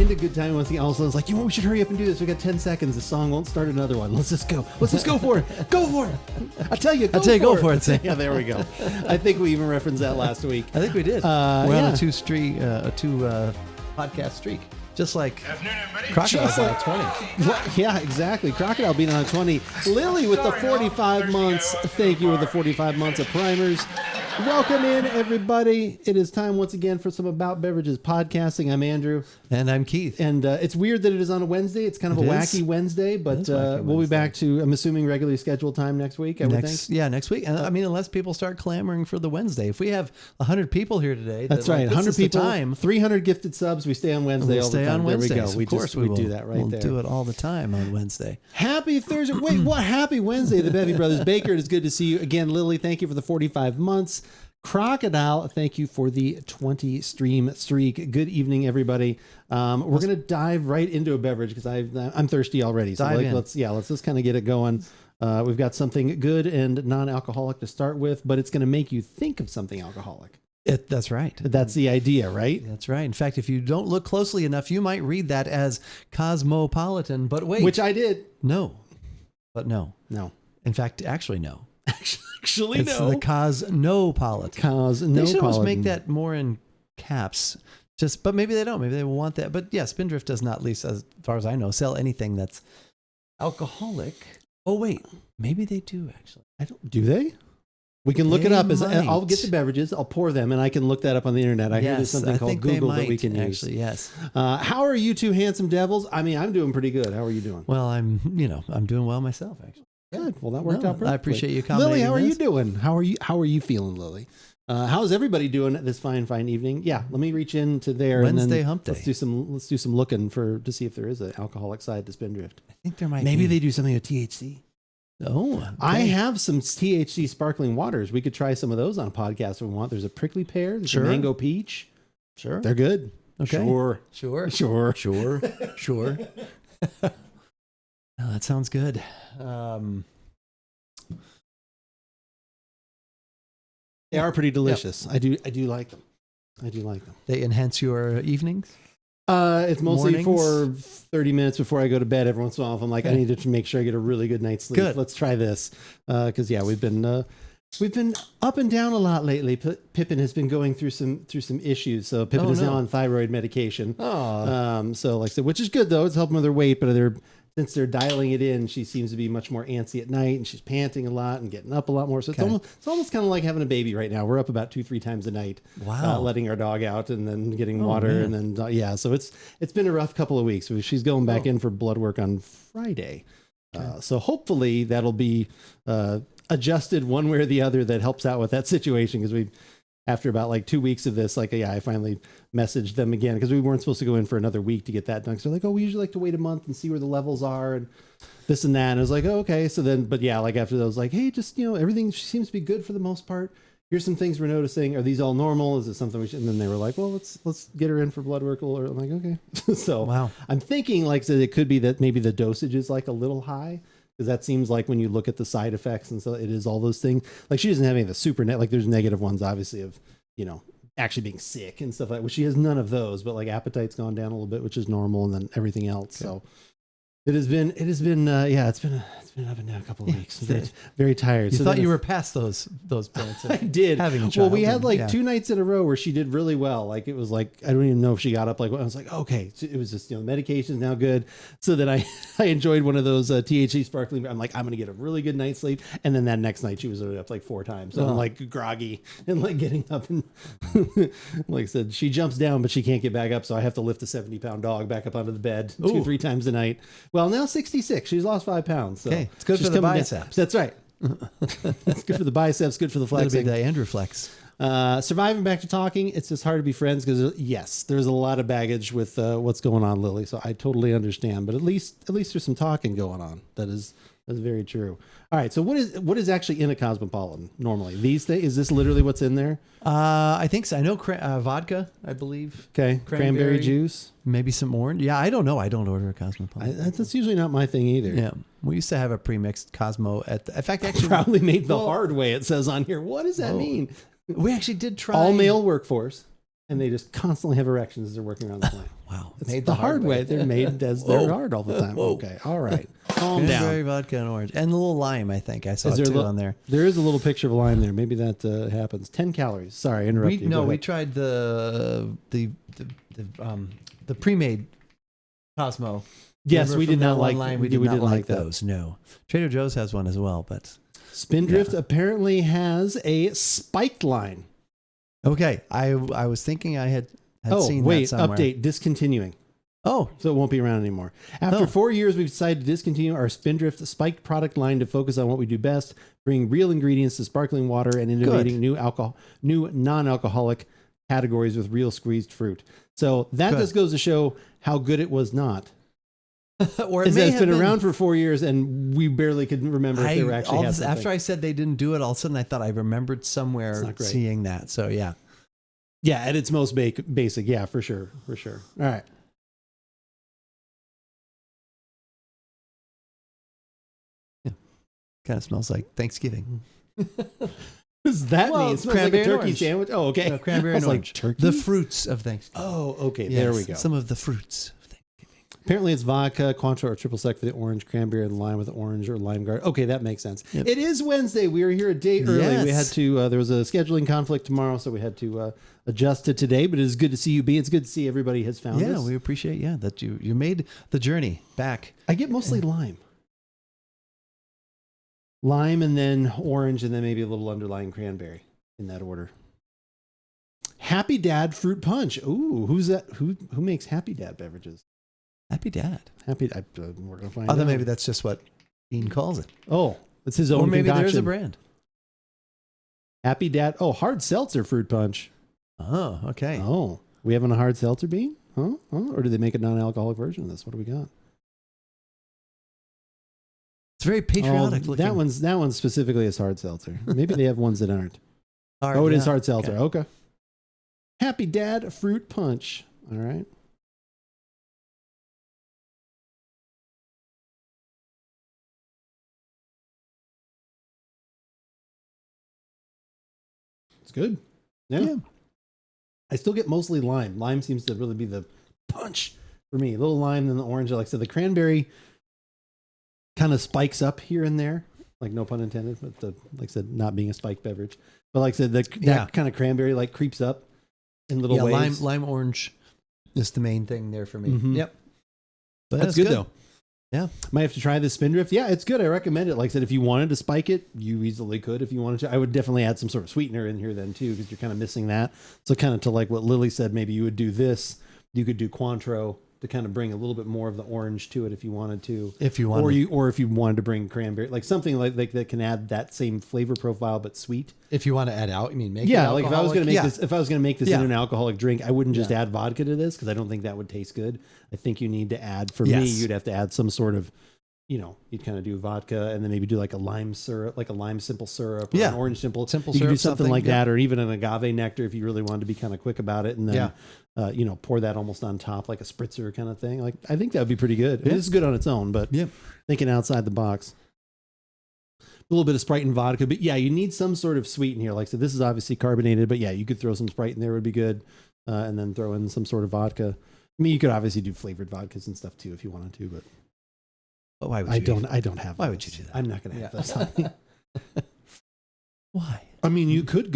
into Good Time Once Again. All of a sudden, it's like, we should hurry up and do this. We got 10 seconds. The song won't start another one. Let's just go. Let's just go for it. Go for it. I tell you, go for it. Sam. Yeah, there we go. I think we even referenced that last week. I think we did. We're on a two podcast streak. Just like Crocodile's on a 20. Well, yeah, exactly. Crocodile being on a 20. Lily with the 45 months. Thank you with the 45 months of primers. Welcome in, everybody. It is time once again for some About Beverages podcasting. I'm Andrew. And I'm Keith. And it's weird that it is on a Wednesday. It's kind of a wacky Wednesday, but we'll be back to, I'm assuming, regularly scheduled time next week, I would think. Yeah, next week. And I mean, unless people start clamoring for the Wednesday. If we have 100 people here today. That's right. 100 people, 300 gifted subs. We stay on Wednesday all the time. On Wednesdays. There we go. Of course we do that right we'll there. We'll do it all the time on Wednesday. Happy Thursday. Wait, what? Happy Wednesday, the Bevy Brothers. Baker, it is good to see you. Again, Lily, thank you for the 45 months. Crocodile, thank you for the 20 stream streak. Good evening, everybody. We're going to dive right into a beverage because I'm thirsty already. So let's just kind of get it going. We've got something good and non-alcoholic to start with, but it's going to make you think of something alcoholic. That's right. That's the idea, right? That's right. In fact, if you don't look closely enough, you might read that as Cosmopolitan, but wait. Which I did. No. But no. No. In fact, actually, no. Actually, it's the Cosnopolitan. They should almost make that more in caps. But maybe they don't. Maybe they want that. But yeah, Spindrift does not, at least as far as I know, sell anything that's alcoholic. Oh wait, maybe they do actually. I don't. Do they? We can look it up. I'll get the beverages. I'll pour them, and I can look that up on the internet. I hear there's something called Google that we can use. Actually, yes. How are you two handsome devils? I mean, I'm doing pretty good. How are you doing? Well, I'm doing well myself actually. Good. Well, that worked out perfectly. I appreciate you accommodating. Lily, how are you doing? How are you feeling, Lily? How's everybody doing this fine evening? Yeah, let me reach into there. Wednesday hump day. Let's do some looking to see if there is an alcoholic side to Spindrift. I think there might. Maybe they do something with THC. Oh, okay. I have some THC sparkling waters. We could try some of those on a podcast if we want. There's a prickly pear. There's a mango peach. Sure, they're good. Okay, sure. Oh, that sounds good. They are pretty delicious. Yep. I do like them. They enhance your evenings? It's mostly mornings? for 30 minutes before I go to bed. Every once in a while, if I'm like, I need to make sure I get a really good night's sleep. Good. Let's try this. Because we've been up and down a lot lately. Pippin has been going through some issues. So Pippin is now on thyroid medication. So like I said, which is good though. It's helping with her weight, but since they're dialing it in, she seems to be much more antsy at night, and she's panting a lot and getting up a lot more. So it's almost kind of like having a baby right now. We're up about 2-3 times a night. Wow. Letting our dog out and then getting water, man. And then so it's been a rough couple of weeks. She's going back in for blood work on Friday. So hopefully that'll be adjusted one way or the other that helps out with that situation, because after about like 2 weeks of this, I finally messaged them again because we weren't supposed to go in for another week to get that done. So they're like, we usually like to wait a month and see where the levels are and this and that. And I was like, okay. So then, but after that, I was like, hey, just, everything seems to be good for the most part. Here's some things we're noticing. Are these all normal? Is it something we should? And then they were like, well, let's get her in for blood work. Or I'm like, okay. So wow. I'm thinking it could be that maybe the dosage is like a little high. Because that seems like when you look at the side effects and so it is all those things. Like she doesn't have any of the super there's negative ones obviously of, actually being sick and stuff like that. Well, she has none of those, but like appetite's gone down a little bit, which is normal, and then everything else. Okay. So it's been up and down a couple of weeks. Very tired. You thought you were past those points. I did. Having a child. Well, we had 2 nights in a row where she did really well. Like it was like, I don't even know if she got up. Like I was like, okay, so it was just, medication's now good. So then I enjoyed one of those THC sparkling. I'm like, I'm going to get a really good night's sleep. And then that next night she was up like 4 times. So I'm like groggy and like getting up and like I said, she jumps down, but she can't get back up. So I have to lift a 70-pound dog back up onto the bed 2-3 times a night. Well, now 66. She's lost 5 pounds. So it's good for the biceps. That's right. It's good for the biceps, good for the flexing. That'll be the Andrew flex. Surviving back to talking, it's just hard to be friends because yes, there's a lot of baggage with what's going on, Lily. So I totally understand, but at least there's some talking going on. That's very true. All right, so what is actually in a Cosmopolitan normally these days? Is this literally what's in there? I think so. I know vodka, I believe. Okay, cranberry juice, maybe some orange. Yeah, I don't know. I don't order a Cosmopolitan. That's usually not my thing either. Yeah, we used to have a pre-mixed Cosmo in fact, actually probably made the hard way. It says on here. What does that mean? We actually did try all male workforce. and they just constantly have erections as they're working around the plant. Wow. It's made the hard way. They're made as they're hard all the time. Whoa. Okay. All right. Calm Cranberry, down. vodka, and orange. And a little lime, I think. I saw it too on there. There is a little picture of a lime there. Maybe that happens. 10 calories. Sorry, I interrupted you. No, we tried the pre-made Cosmo. Yes, we did not like lime. We did not like those. No. Trader Joe's has one as well, but Spindrift apparently has a spiked line. Okay, I was thinking I had seen that somewhere. Update, discontinuing. Oh. So it won't be around anymore. After 4 years, we've decided to discontinue our Spindrift spiked product line to focus on what we do best, bring real ingredients to sparkling water and innovating new non-alcoholic categories with real squeezed fruit. So that just goes to show how good it was not. Or it's been around for 4 years and we barely could remember if they were actually had something. After I said they didn't do it, all of a sudden I thought I remembered somewhere seeing that. So yeah. Yeah, at its most basic. Yeah, for sure. For sure. All right. Yeah. Kind of smells like Thanksgiving. What does that mean? It smells like a turkey sandwich. Oh, okay. No, cranberry and orange. Like turkey? The fruits of Thanksgiving. Oh, okay. Yes, there we go. Some of the fruits. Apparently it's vodka, Cointreau, or triple sec for the orange, cranberry and lime with the orange or lime guard. Okay, that makes sense. Yep. It is Wednesday. We were here a day early. Yes. We had to, there was a scheduling conflict tomorrow, so we had to adjust to today, but it is good to see you, B. It's good to see everybody has found us. Yeah, we appreciate, that you made the journey back. I get mostly lime. Lime and then orange and then maybe a little underlying cranberry in that order. Happy Dad Fruit Punch. Ooh, who's that? Who makes Happy Dad beverages? Happy Dad. We're going to find out. Then maybe that's just what Bean calls it. Oh, it's his own Or maybe concoction. there's a brand. Happy Dad. Oh, hard seltzer fruit punch. Oh, okay. Oh, we having a hard seltzer, Bean? Huh? Or did they make a non-alcoholic version of this? What do we got? It's very patriotic looking. That one specifically is hard seltzer. Maybe they have ones that aren't. It is hard seltzer. Okay. Happy Dad Fruit Punch. All right. It's good. Yeah. I still get mostly lime. Lime seems to really be the punch for me. A little lime, then the orange. Like I said, the cranberry kind of spikes up here and there. Like, no pun intended, but like I said, not being a spiked beverage. But like I said, that kind of cranberry like creeps up in little waves. Lime orange is the main thing there for me. Mm-hmm. Yep. But that's good though. Yeah. Might have to try this Spindrift. Yeah, it's good. I recommend it. Like I said, if you wanted to spike it, you easily could if you wanted to. I would definitely add some sort of sweetener in here then too, because you're kind of missing that. So kind of to like what Lily said, maybe you would do this. You could do Cointreau to kind of bring a little bit more of the orange to it if you wanted to. If you wanted. Or if you wanted to bring cranberry, like something like that can add that same flavor profile but sweet. If you want to add out, make it like if I was going to make this into an alcoholic drink, I wouldn't just add vodka to this because I don't think that would taste good. I think you need to add, me, you'd have to add some sort of, you'd kind of do vodka and then maybe do like a lime syrup, like a lime simple syrup, or an orange simple syrup. You could do something like that, or even an agave nectar if you really wanted to be kind of quick about it, and then pour that almost on top like a spritzer kind of thing. Like I think that would be pretty good. This is good on its own, but thinking outside the box. A little bit of Sprite and vodka, but you need some sort of sweet in here. Like so, this is obviously carbonated, but you could throw some Sprite in there would be good, and then throw in some sort of vodka. I mean, you could obviously do flavored vodkas and stuff too if you wanted to, but. Why would you? I don't have. Why would you do that? I'm not going to have those. Why? I mean, you could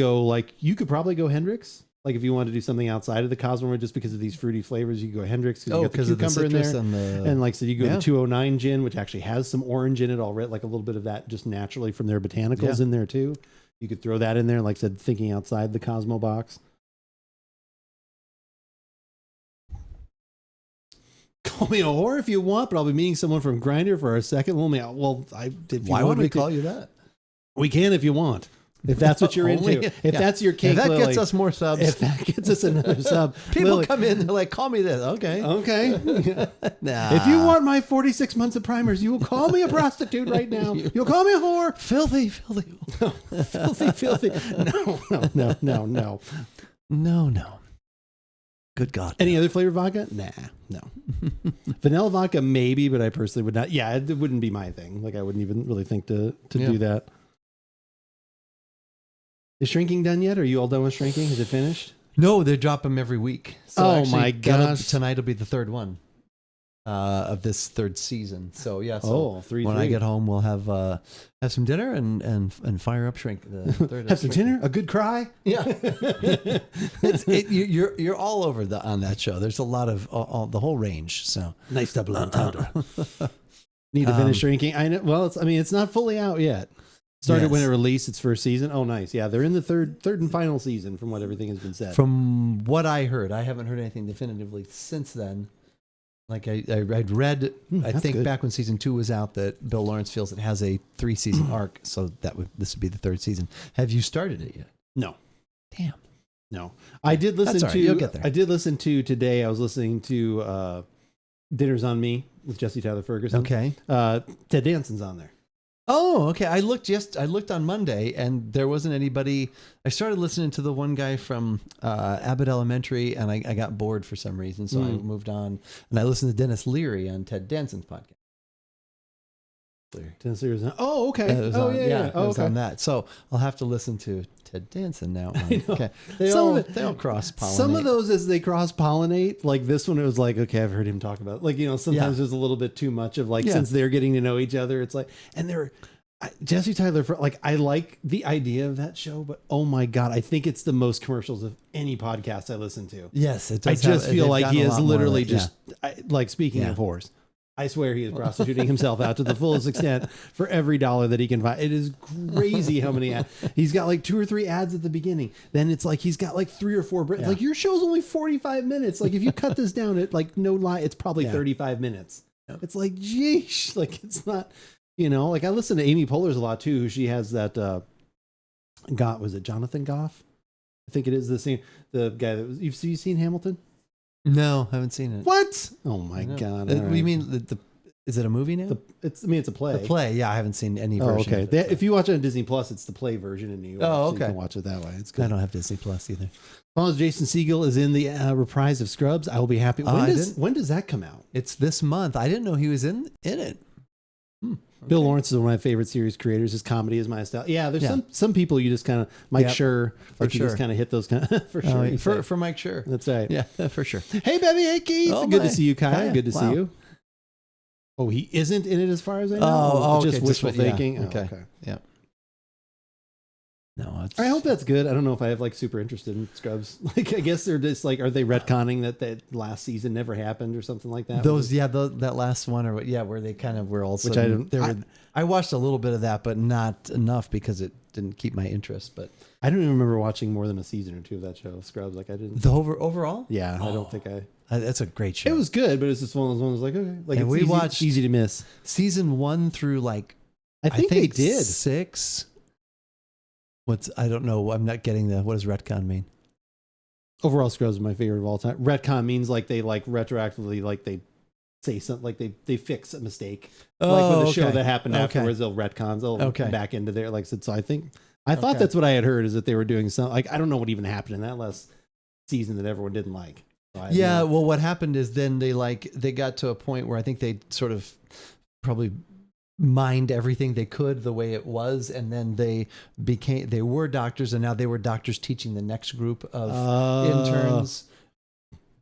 probably go Hendrix. Like if you wanted to do something outside of the Cosmo, just because of these fruity flavors, you could go Hendrix because you got the cucumber in there. And like I said, you go the 209 gin, which actually has some orange in it already, like a little bit of that just naturally from their botanicals in there too. You could throw that in there. Like I said, thinking outside the Cosmo box. Call me a whore if you want, but I'll be meeting someone from Grindr for our second. Why would we call you that? We can if you want. If that's what you're into. If that's your kink, if that gets us more subs. If that gets us another sub. People come in, they're like, call me this. Okay. Nah. If you want my 46 months of primers, you will call me a prostitute right now. You'll call me a whore. Filthy. Filthy. No. Good God. Any other flavored vodka? Nah, no. Vanilla vodka, maybe, but I personally would not. Yeah, it wouldn't be my thing. Like, I wouldn't even really think to do that. Is shrinking done yet? Are you all done with shrinking? Is it finished? No, they drop them every week. So oh my gosh! Tonight will be the third one of this third season. So yeah. So when I get home, we'll have some dinner and fire up Shrink. The third have some dinner, a good cry. Yeah. You're all over on that show. There's a lot of the whole range. So nice double entendre. Need to finish drinking. I know. Well, it's not fully out yet. Started when it released its first season. Oh, nice. Yeah, they're in the third and final season from what everything has been said. From what I heard, I haven't heard anything definitively since then. Like I'd read, I think good. Back when season 2 was out, that Bill Lawrence feels it has a 3-season arc, so this would be the third season. Have you started it yet? No. Damn. No. I did listen to. You'll get there. I did listen to today. I was listening to Dinner's on Me with Jesse Tyler Ferguson. Okay. Ted Danson's on there. Oh, okay. I looked on Monday and there wasn't anybody. I started listening to the one guy from Abbott Elementary and I got bored for some reason. So I moved on and I listened to Dennis Leary on Ted Danson's podcast. Dennis Leary's on. Oh, okay. It was on that. So I'll have to listen to Ted Danson now. Okay. They all cross-pollinate. Some of those as they cross-pollinate, like this one, it was like, okay, I've heard him talk about it. Like, sometimes there's a little bit too much of since they're getting to know each other, it's like, and Jesse Tyler, I like the idea of that show, but oh my God, I think it's the most commercials of any podcast I listen to. Yes, it does. I just feel like he is literally speaking of whores. I swear he is prostituting himself out to the fullest extent for every dollar that he can find. It is crazy how many ads. He's got like 2 or 3 ads at the beginning. Then it's like he's got like 3 or 4. Like your show's only 45 minutes. Like if you cut this down, no lie, it's probably 35 minutes. Yeah. It's like, geesh, like it's not, like I listen to Amy Poehler's a lot too. Who she has that, was it Jonathan Goff? I think it is the guy that was, you've seen Hamilton? No, haven't seen it. What? Oh my God! You mean is it a movie now? It's a play. The play, yeah, I haven't seen any version. Okay. If you watch it on Disney Plus, it's the play version in New York. Oh, okay. So you can watch it that way. It's good. I don't have Disney Plus either. As long as Jason Segel is in the reprise of Scrubs, I will be happy. When does that come out? It's this month. I didn't know he was in it. Okay. Bill Lawrence is one of my favorite series creators. His comedy is my style. Yeah, there's some people you just kind of Mike Schur, like you just kind of hit those kind of, for sure. For Mike Schur. That's right. Yeah, for sure. Hey, Bevy. Hey, Keith. Good to see you, Kai. Good to see you. Oh, he isn't in it as far as I know. Oh, just wishful thinking. Yeah. Okay. Yeah. No, I hope that's good. I don't know if I have super interested in Scrubs. I guess they're just are they retconning that last season never happened or something like that? That last one where they kind of were also. Which I watched a little bit of that, but not enough because it didn't keep my interest. But I don't even remember watching more than a season or 2 of that show, Scrubs. I didn't. The overall? Yeah, I don't think that's a great show. It was good, but it's just one of those ones okay. And we watched easy to miss season 1 through I think they did 6. I don't know. I'm not getting what does retcon mean? Overall, Scrubs is my favorite of all time. Retcon means they retroactively they say something they fix a mistake. With a show that happened afterwards, they'll retcons. They'll come back into there. So I thought that's what I had heard is that they were doing some I don't know what even happened in that last season that everyone didn't like. So well, what happened is then they got to a point where I think they sort of probably mined everything they could the way it was, and then they were doctors, and now they were doctors teaching the next group of interns.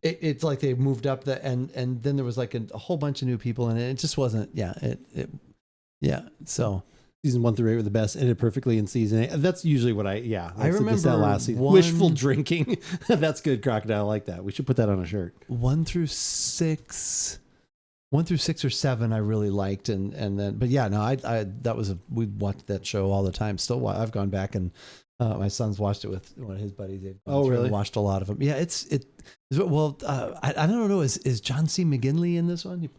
It's like they moved up and then there was a whole bunch of new people, and it just wasn't. So season 1 through 8 were the best. Ended perfectly in season 8. That's usually what I remember that last season. Wishful drinking. That's good, Crocodile. I like that. We should put that on a shirt. 1 through 6 or 7 I really liked, and then we watched that show all the time. Still, I've gone back and my son's watched it with one of his buddies. Really? Watched a lot of them. Yeah, I don't know. Is John C. McGinley in this one?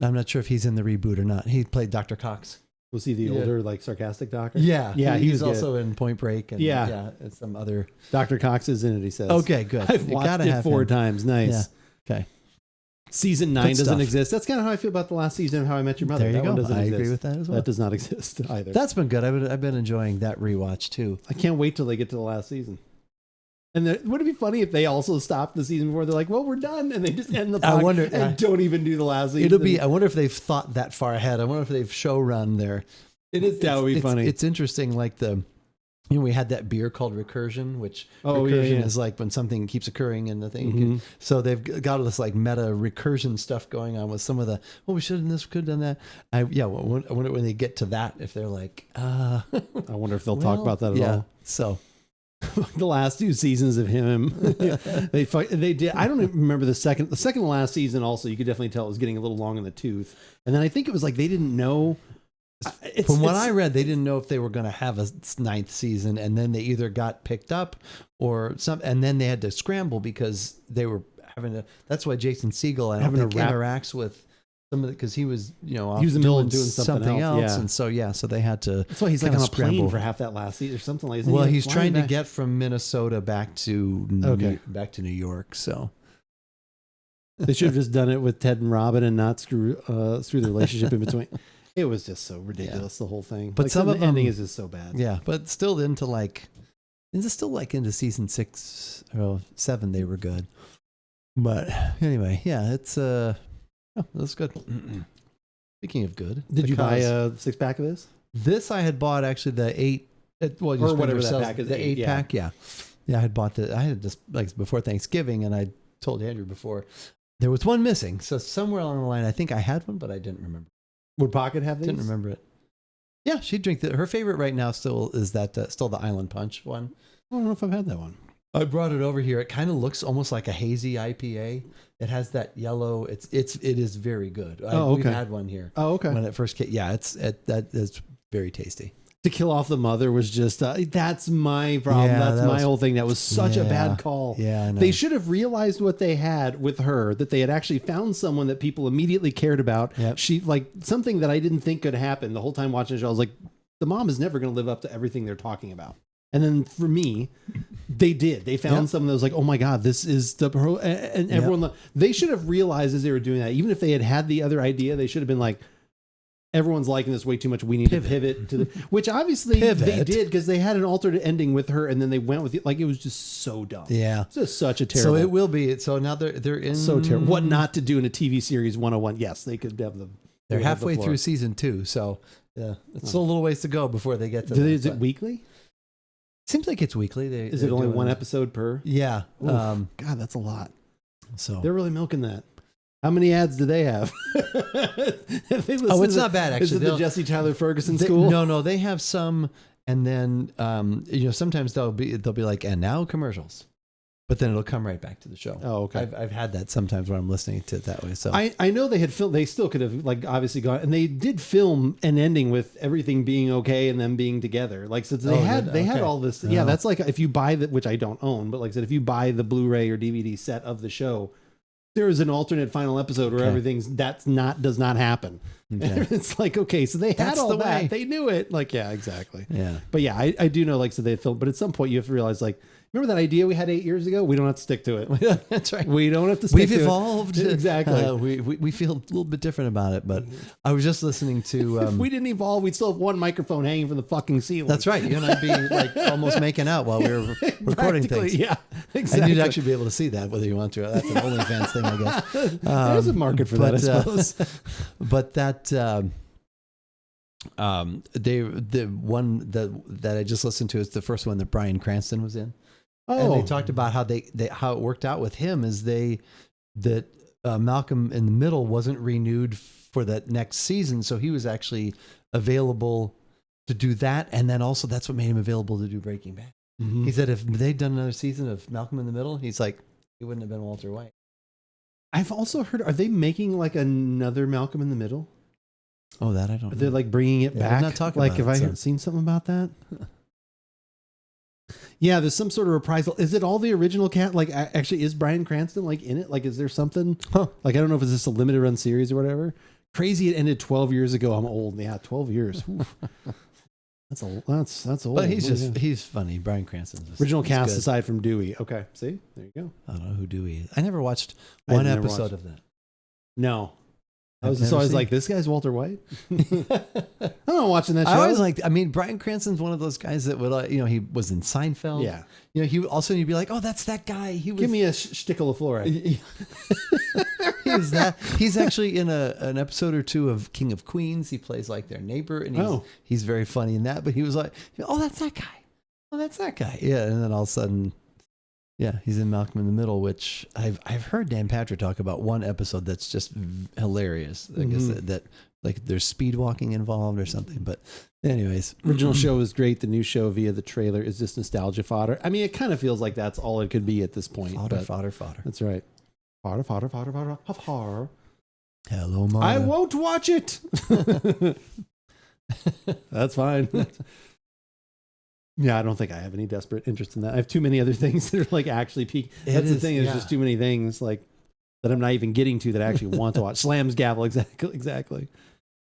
I'm not sure if he's in the reboot or not. He played Dr. Cox. Was he the older, sarcastic doctor? Yeah. He's was also in Point Break. And and some other. Dr. Cox is in it, he says. Okay, good. I've watched it 4 times. Nice. Yeah. Okay. Season 9 doesn't exist. That's kind of how I feel about the last season of How I Met Your Mother. There you go. I agree with that as well. That does not exist either. That's been good. I've been enjoying that rewatch too. I can't wait till they get to the last season. And would it be funny if they also stopped the season before? They're like, well, we're done. And they just end the podcast and don't even do the last season. I wonder if they've thought that far ahead. I wonder if they've show run there. That would be funny. It's interesting. we had that beer called recursion, which recursion is like when something keeps occurring in the thing. So they've got this like meta recursion stuff going on with some of the, we should have done this, could have done that. I wonder when they get to that, if they're like, I wonder if they'll talk about that at all. So the last 2 seasons of him, they did. I don't even remember the second to last season. Also, you could definitely tell it was getting a little long in the tooth. And then I think it was like they didn't know. From what I read, they didn't know if they were going to have a 9th season, and then they either got picked up or something, and then they had to scramble because they were having to. That's why Jason Segel interacts with some of it, because he was he was in the middle of doing something else, and so they had to. That's why he's like on a plane for half that last season or something like that. Well, he's trying to get from Minnesota back to New York, so. They should have just done it with Ted and Robin and not screw the relationship in between. It was just so ridiculous, the whole thing. But some of the ending is just so bad. Yeah, but still into season 6 or 7, they were good. But anyway, it's that's good. Speaking of good, did you buy a 6-pack of this? This I had bought actually the 8, or whatever that pack is. The 8-pack, yeah. I had bought I had this like before Thanksgiving, and I told Andrew before there was one missing. So somewhere along the line, I think I had one, but I didn't remember. Would Pocket have these? Didn't remember it. Yeah, she'd drink that. Her favorite right now still is still the Island Punch one. I don't know if I've had that one. I brought it over here. It kind of looks almost like a hazy IPA. It has that yellow. It is very good. We've had one here. Oh, okay. When it first came, that is very tasty. To kill off the mother was just, that's my problem. Yeah, that's my whole thing. That was such a bad call. Yeah, I know. They should have realized what they had with her, that they had actually found someone that people immediately cared about. Yep. She, like, something that I didn't think could happen the whole time watching the show. I was like, the mom is never going to live up to everything they're talking about. And then for me, they did. They found someone that was like, oh my God, this is the pro. And everyone, they should have realized as they were doing that, even if they had the other idea, they should have been like, everyone's liking this way too much. We need to pivot to which obviously they did, because they had an alternate ending with her, and then they went with it. Like, it was just so dumb. Yeah, it's just such a terrible. So it will be. So now they're in so terrible. What not to do in a TV series 101? Yes, they could have them. They're halfway through season 2, so it's still a little ways to go before they get to. Is it weekly? Seems like it's weekly. Is it only one episode per? Yeah. God, that's a lot. So they're really milking that. How many ads do they have? It's not bad, actually. Is it the Jesse Tyler Ferguson school? No, they have some, and then sometimes they'll be like, and now commercials, but then it'll come right back to the show. Oh, okay. I've had that sometimes when I'm listening to it that way. So I know they had filmed. They still could have, like, obviously gone, and they did film an ending with everything being okay and them being together. Like, so they had all this. Yeah, that's like, if you buy that, which I don't own, but like I said, if you buy the Blu-ray or DVD set of the show, there is an alternate final episode where does not happen. Okay. It's like, okay, so they had all that. They knew it. Like, yeah, exactly. Yeah. But yeah, I do know, like, so they filmed, but at some point you have to realize, like, remember that idea we had 8 years ago? We don't have to stick to it. That's right. We don't have to stick to it. We've evolved. Exactly. We feel a little bit different about it, but I was just listening to... if we didn't evolve, we'd still have one microphone hanging from the fucking ceiling. That's right. You and I'd be like almost making out while we were recording things. Yeah, exactly. And you'd actually be able to see that whether you want to. That's an OnlyFans thing, I guess. There's a market for that, I suppose. But that... the one that I just listened to is the first one that Bryan Cranston was in. And they talked about how how it worked out with him is that Malcolm in the Middle wasn't renewed for that next season, so he was actually available to do that, and then also that's what made him available to do Breaking Bad. Mm-hmm. He said if they'd done another season of Malcolm in the Middle, he's like, he wouldn't have been Walter White. I've also heard, are they making like another Malcolm in the Middle? Oh, that I don't know. They're like bringing it back. I'm not talking like, about have I seen something about that? Yeah, there's some sort of reprisal. Is it all the original cast? Like, actually, is Bryan Cranston like in it? Like, is there something? Like, I don't know if it's just a limited run series or whatever. Crazy, it ended 12 years ago. I'm old. Yeah, 12 years. That's old. But he's funny. Bryan Cranston's original cast good. Aside from Dewey. Okay, see, there you go. I don't know who Dewey is. I never watched one episode of that. No. I was like, this guy's Walter White. I'm not watching that show. I always Bryan Cranston's one of those guys that would, he was in Seinfeld. Yeah. He also, you'd be like, oh, that's that guy. He was. Give me a shtickle of fluoride. He was that. He's actually in an episode or two of King of Queens. He plays like their neighbor, and he's very funny in that. But he was like, oh, that's that guy. oh, that's that guy. Yeah, and then all of a sudden, yeah, he's in Malcolm in the Middle, which I've heard Dan Patrick talk about one episode that's just hilarious. I guess that like there's speed walking involved or something. But anyways, original show is great. The new show via the trailer is just nostalgia fodder. I mean, it kind of feels like that's all it could be at this point. Fodder. That's right. Fodder. Hello, Marta. I won't watch it. That's fine. Yeah, I don't think I have any desperate interest in that. I have too many other things that are like actually peak. That's the thing. There's just too many things like that I'm not even getting to that I actually want to watch. Slam's Gavel, exactly.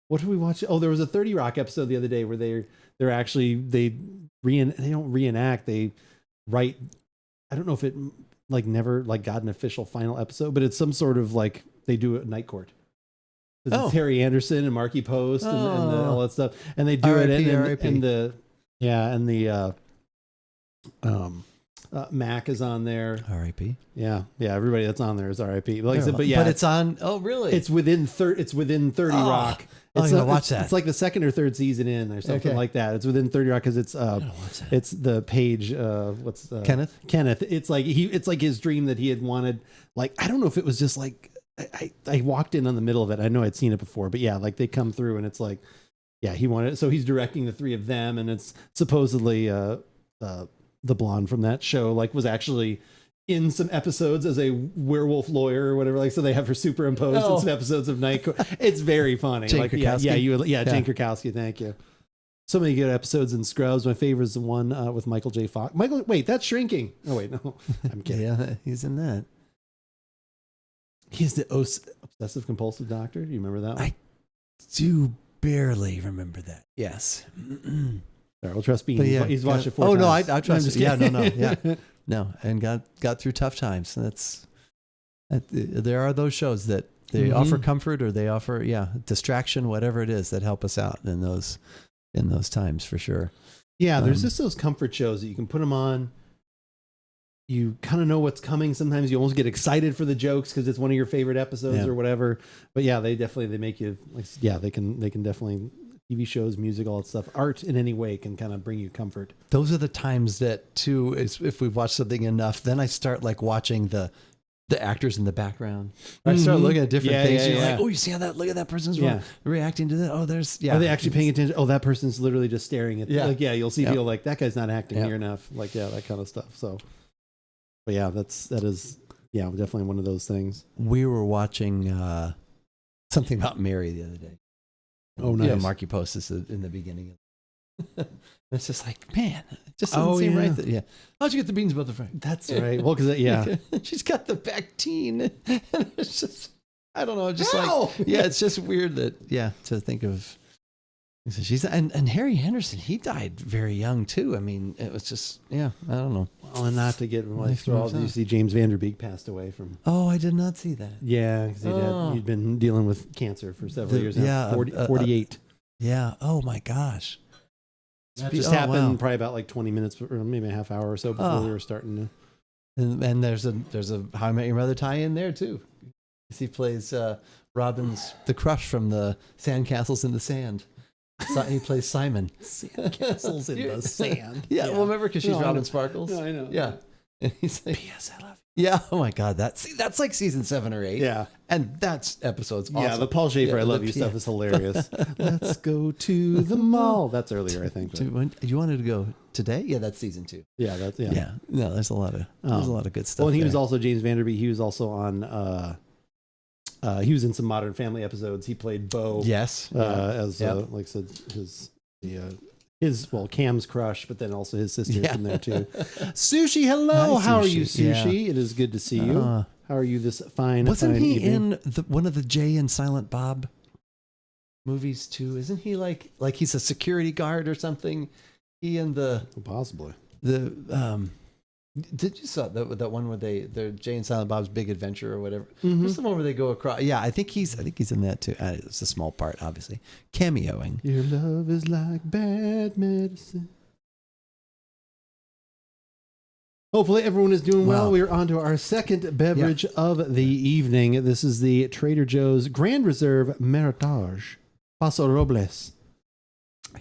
What did we watch? Oh, there was a 30 Rock episode the other day where they're actually they don't reenact. They write. I don't know if it like never like got an official final episode, but it's some sort of like they do it at Night Court. It's Terry Anderson and Marky Post and all that stuff, and they do it in the. Yeah, and the Mac is on there. R.I.P. Yeah, everybody that's on there is R.I.P. Like I said, but it's on. Oh, really? It's within 30 Rock. It's watch that. It's like the second or third season in, or something like that. It's within 30 Rock because it's the page. What's Kenneth? Kenneth. It's like it's like his dream that he had wanted. Like I don't know if it was just like I walked in on the middle of it. I know I'd seen it before, but yeah, like they come through and it's like. Yeah, he wanted it. So he's directing the three of them, and it's supposedly the blonde from that show like was actually in some episodes as a werewolf lawyer or whatever. Like, so they have her superimposed in some episodes of Night Court. It's very funny. Jane like, Krakowski. Jane Krakowski. Thank you. So many good episodes in Scrubs. My favorite is the one with Michael J. Fox. Wait, that's Shrinking. Oh wait, no, I'm kidding. Yeah, he's in that. He's the obsessive compulsive doctor. Do you remember that one? I do. Barely remember that. Yes. Sorry, we'll trust Bean. Yeah, he's watched it 4 times. times. Oh, no, I trust it. Yeah, no. And got through tough times. There are those shows that they offer comfort or they offer, distraction, whatever it is that help us out in those times for sure. Yeah, there's just those comfort shows that you can put them on. You kind of know what's coming. Sometimes you almost get excited for the jokes because it's one of your favorite episodes or whatever. But yeah, they make you like, they can definitely TV shows, music, all that stuff. Art in any way can kind of bring you comfort. Those are the times that too, is if we've watched something enough, then I start like watching the actors in the background. I start looking at different things. You're like, oh, you see how look at that person's reacting to that. Oh, are they actually paying attention? Oh, that person's literally just staring at like, you'll see people like that guy's not acting near enough. Like, that kind of stuff. So. But yeah, that is definitely one of those things. We were watching something about Mary the other day. Oh, nice. Yeah, Marky Post is in the beginning. It's just like, man, it just doesn't seem right. How'd you get the beans about the Frank? That's right. Well, because she's got the Bactine. It's just, I don't know, just it's just weird that to think of. She's and Harry Henderson, he died very young too. I mean, it was just I don't know. Well, and not to get enthralled, you see James Van Der Beek passed away from. Oh, I did not see that. Yeah, because he'd been dealing with cancer for several years now. 48. Yeah. Oh my gosh. That just happened probably about like 20 minutes or maybe a half hour or so before we were starting to. And there's a How I Met Your Mother tie in there too. He plays Robin's the crush from the Sandcastles in the Sand. He plays Simon. Sandcastles in the sand. Yeah, well, remember because she's Robin Sparkles. No, I know. Yeah, and he's like, "P.S. I love you." Yeah. Oh my God, that's like season 7 or 8. Yeah, and that's episodes. Awesome. Yeah, the Paul Schaefer "I love you" stuff is hilarious. Let's go to the mall. That's earlier, I think. You wanted to go today? Yeah, that's season 2. Yeah, that's Yeah. No, there's a lot of good stuff. Well, and he was also James Van Der Beek. He was also on. He was in some Modern Family episodes. He played Bo. Yes. As like I said, his Cam's crush, but then also his sister's in there too. Sushi, hello. Hi, how Sushi. are you, Sushi? It is good to see you. How are you this fine? Wasn't he evening? in one of the Jay and Silent Bob movies too? Isn't he like he's a security guard or something? He and possibly did you saw that one where they're Jay and Silent Bob's Big Adventure or whatever? What's the one where they go across? Yeah, I think he's in that too. It's a small part, obviously, cameoing. Your love is like bad medicine. Hopefully everyone is doing well. We're on to our second beverage of the evening. This is the Trader Joe's Grand Reserve Meritage Paso Robles.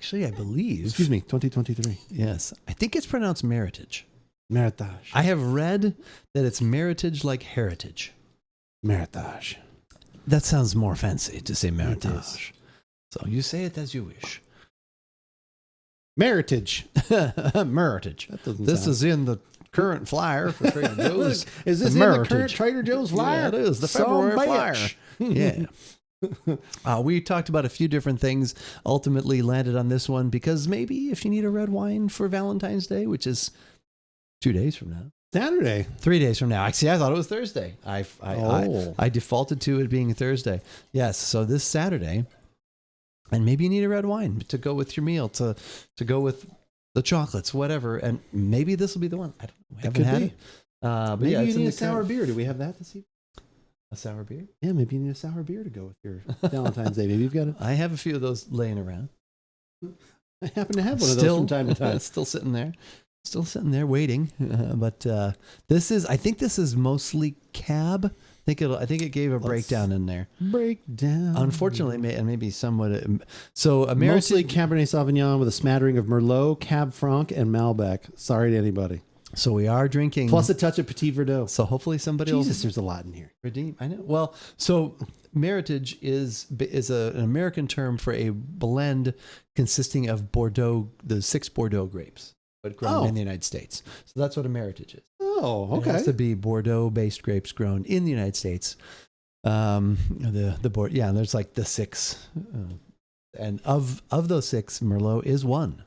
Actually, I believe. Excuse me, 2023. Yes. I think it's pronounced Meritage. Meritage. I have read that it's Meritage like heritage. Meritage. That sounds more fancy to say Meritage. So you say it as you wish. Meritage. Meritage. This is in the current flyer for Trader Joe's. Is this in the current Trader Joe's flyer? Yeah, it is. The February flyer. Yeah. We talked about a few different things, ultimately landed on this one because maybe if you need a red wine for Valentine's Day, which is 2 days from now. Saturday. 3 days from now. Actually, I thought it was Thursday. I defaulted to it being Thursday. Yes, so this Saturday, and maybe you need a red wine to go with your meal, to go with the chocolates, whatever, and maybe this will be the one. I don't know. Haven't had it. But maybe yeah, you need a sour beer. Do we have that this evening? A sour beer? Yeah, maybe you need a sour beer to go with your Valentine's Day. Maybe you've got it. I have a few of those laying around. I happen to have one of those from time to time. Still sitting there waiting. But I think this is mostly cab. I think it gave a breakdown in there. Breakdown. Unfortunately, and maybe somewhat. So mostly Cabernet Sauvignon with a smattering of Merlot, Cab Franc, and Malbec. Sorry to anybody. So we are drinking. Plus a touch of Petit Verdot. So hopefully somebody Jesus, there's a lot in here. Redeem. I know. Well, so Meritage is an American term for a blend consisting of Bordeaux, the 6 Bordeaux grapes, but grown in the United States. So that's what a Meritage is. Oh, okay. It has to be Bordeaux-based grapes grown in the United States. And there's like the 6, and of those 6, Merlot is one.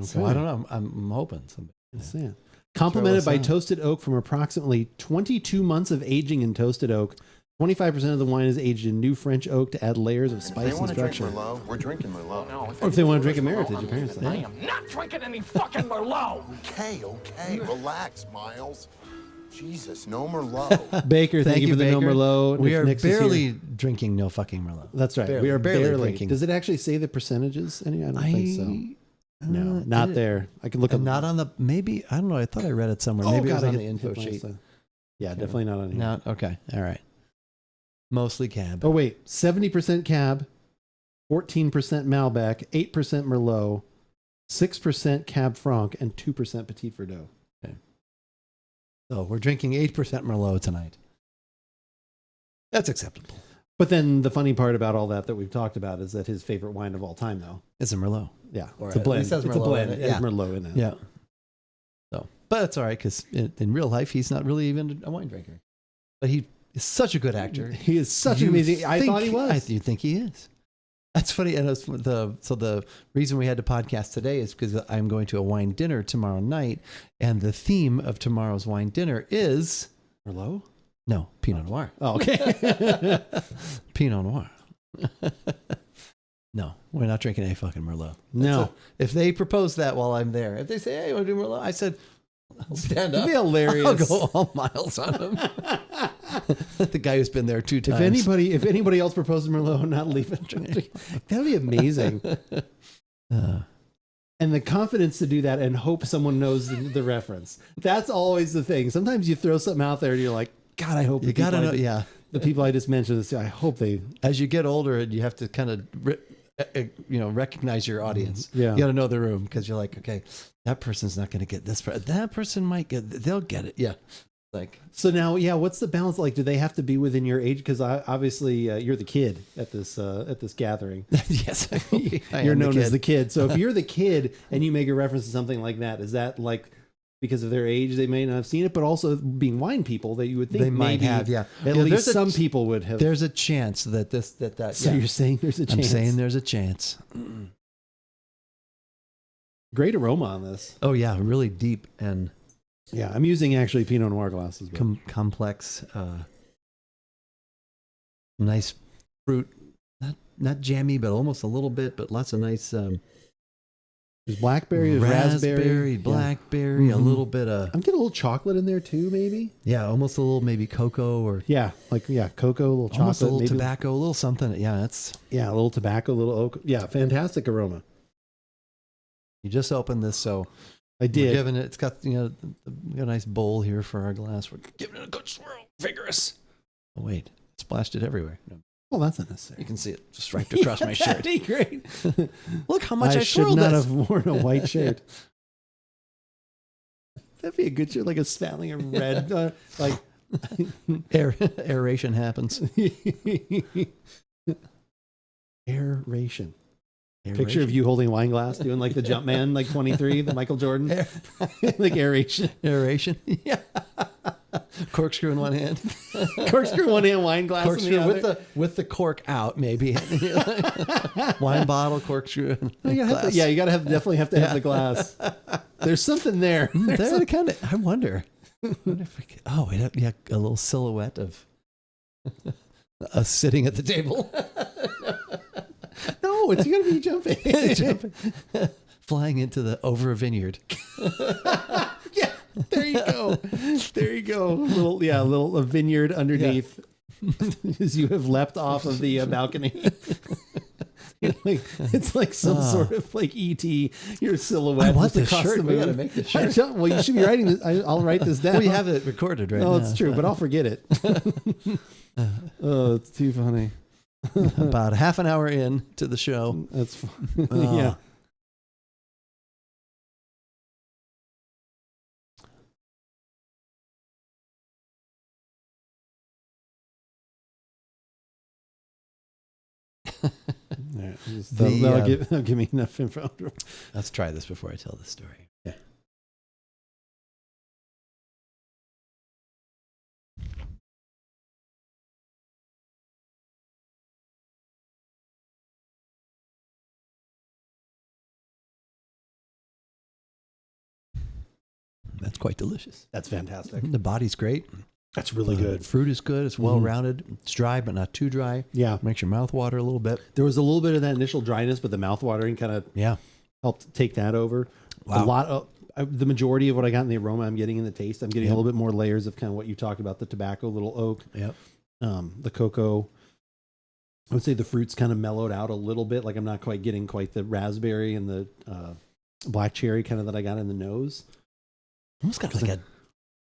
Okay. So I don't know. I'm hoping somebody. Yeah. Complemented by toasted oak from approximately 22 months of aging in toasted oak. 25% of the wine is aged in new French oak to add layers of spice and structure. Merlot, we're drinking Merlot. No, or if they want to drink a Meritage, apparently. I am not drinking any fucking Merlot. Okay, relax, Miles. Jesus, no Merlot. Baker, thank you for the Baker. no Merlot. We are barely drinking no fucking Merlot. That's right. We are barely drinking. Does it actually say the percentages? I don't think so. No, not there. I can look up. Not on the, maybe, I don't know. I thought I read it somewhere. Maybe it was on the info sheet. Yeah, definitely not on here. Not, okay. All right. Mostly cab. Oh, wait. 70% cab, 14% Malbec, 8% Merlot, 6% Cab Franc, and 2% Petit Verdot. Okay. So we're drinking 8% Merlot tonight. That's acceptable. But then the funny part about all that we've talked about is that his favorite wine of all time, though, is a Merlot. Yeah, or it's a blend. It's a blend. It has Merlot in it. Yeah. So, but that's all right because in real life he's not really even a wine drinker. But he is such a good actor. He is such an amazing. I thought he was. You think he is? That's funny. And the reason we had to podcast today is because I'm going to a wine dinner tomorrow night, and the theme of tomorrow's wine dinner is Merlot. No, Pinot Noir. Oh, okay. Pinot Noir. No, we're not drinking any fucking Merlot. No. If they propose that while I'm there, if they say, hey, you want to do Merlot? I said, I'll stand up. It'd be hilarious. I'll go all miles on him. The guy who's been there 2 times. If anybody else proposes Merlot, not leaving. That'd be amazing. And the confidence to do that and hope someone knows the reference. That's always the thing. Sometimes you throw something out there and you're like, God, I hope you got to know. Yeah. The people I just mentioned this, I hope they. As you get older, you have to kind of, recognize your audience. Yeah. You got to know the room because you're like, okay, that person's not going to get this. That person might get. They'll get it. Yeah. Like so now, yeah. What's the balance like? Do they have to be within your age? Because obviously you're the kid at this gathering. Yes, you're known as the kid. So if you're the kid and you make a reference to something like that, is that like? Because of their age, they may not have seen it, but also being wine people, that you would think they might have. Yeah, at least some people would have. There's a chance that. So you're saying there's a chance. I'm saying there's a chance. Great aroma on this. Oh yeah, really deep and. Yeah, I'm using actually Pinot Noir glasses. Complex, nice fruit, not jammy, but almost a little bit, but lots of nice. There's blackberry, there's raspberry, blackberry, a little bit of. I'm getting a little chocolate in there too, maybe. Yeah, almost a little maybe cocoa or. Yeah, cocoa, a little chocolate, almost a little maybe. Tobacco, a little something. Yeah, that's. Yeah, a little tobacco, a little oak. Yeah, fantastic aroma. You just opened this, so. I did. We're giving it. It's got we got a nice bowl here for our glass. We're giving it a good swirl, vigorous. Oh wait, splashed it everywhere. No. Well, that's unnecessary. You can see it striped across my shirt. That'd be great. Look how much I should swirled not this. have worn a white shirt. That'd be a good shirt, like a spatling of red, like Aeration happens. Aeration. Picture of you holding a wine glass, doing like the Jumpman, like 23, the Michael Jordan, like aeration. Aeration. Yeah. Corkscrew in one hand. Corkscrew one hand, wine glass Corkscrew in the other. with the cork out, maybe. Wine bottle, corkscrew. You gotta definitely have to have the glass. There's something there. There's kind of. I wonder if we could, a little silhouette of us sitting at the table. No, it's gonna be jumping. over a vineyard. Yeah, there you go. There you go. A vineyard underneath as you have leapt off of the balcony. It's like some sort of like E.T. Your silhouette. I want this shirt. We got to make this shirt. Well, you should be writing this. I'll write this down. We have it recorded right now. No, it's true, but I'll forget it. Oh, it's too funny. About half an hour in to the show. That's yeah. Right, that'll give me enough info. Let's try this before I tell the story. Yeah. That's quite delicious. That's fantastic. The body's great. That's really good. Fruit is good. It's well rounded. It's dry, but not too dry. Yeah. Makes your mouth water a little bit. There was a little bit of that initial dryness, but the mouth watering kind of helped take that over. Wow. A lot of the majority of what I got in the aroma, I'm getting in the taste. I'm getting a little bit more layers of kind of what you talked about, the tobacco, little oak, the cocoa. I would say the fruit's kind of mellowed out a little bit. Like I'm not quite getting quite the raspberry and the black cherry kind of that I got in the nose. Almost got like a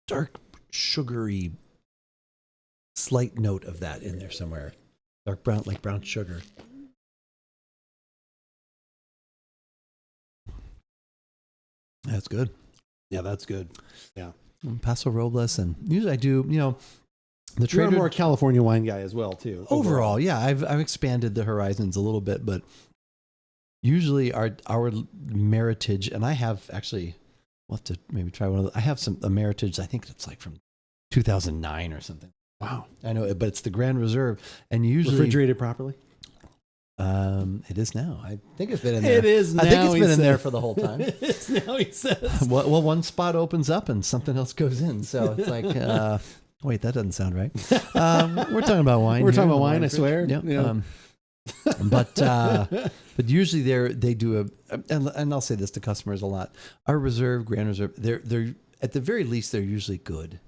dark, sugary, slight note of that in there somewhere. Dark brown, like brown sugar. That's good. Yeah, that's good. Yeah. Paso Robles, and usually I do, the You're Trader. a more California wine guy as well, too. Overall, yeah, I've expanded the horizons a little bit, but usually our Meritage, and I have actually, we'll have to maybe try one of those. I have a Meritage, I think it's like from 2009 or something. Wow. I know, but it's the Grand Reserve, and usually refrigerated properly. It is now. I think it's been in there. It is now. I think it's been in there for the whole time. It's now, he says. Well, one spot opens up and something else goes in. So it's like, wait, that doesn't sound right. We're talking about wine. We're talking about wine, I swear. Yep. Yeah. But usually they do and I'll say this to customers a lot. Our Reserve, Grand Reserve, they're at the very least they're usually good,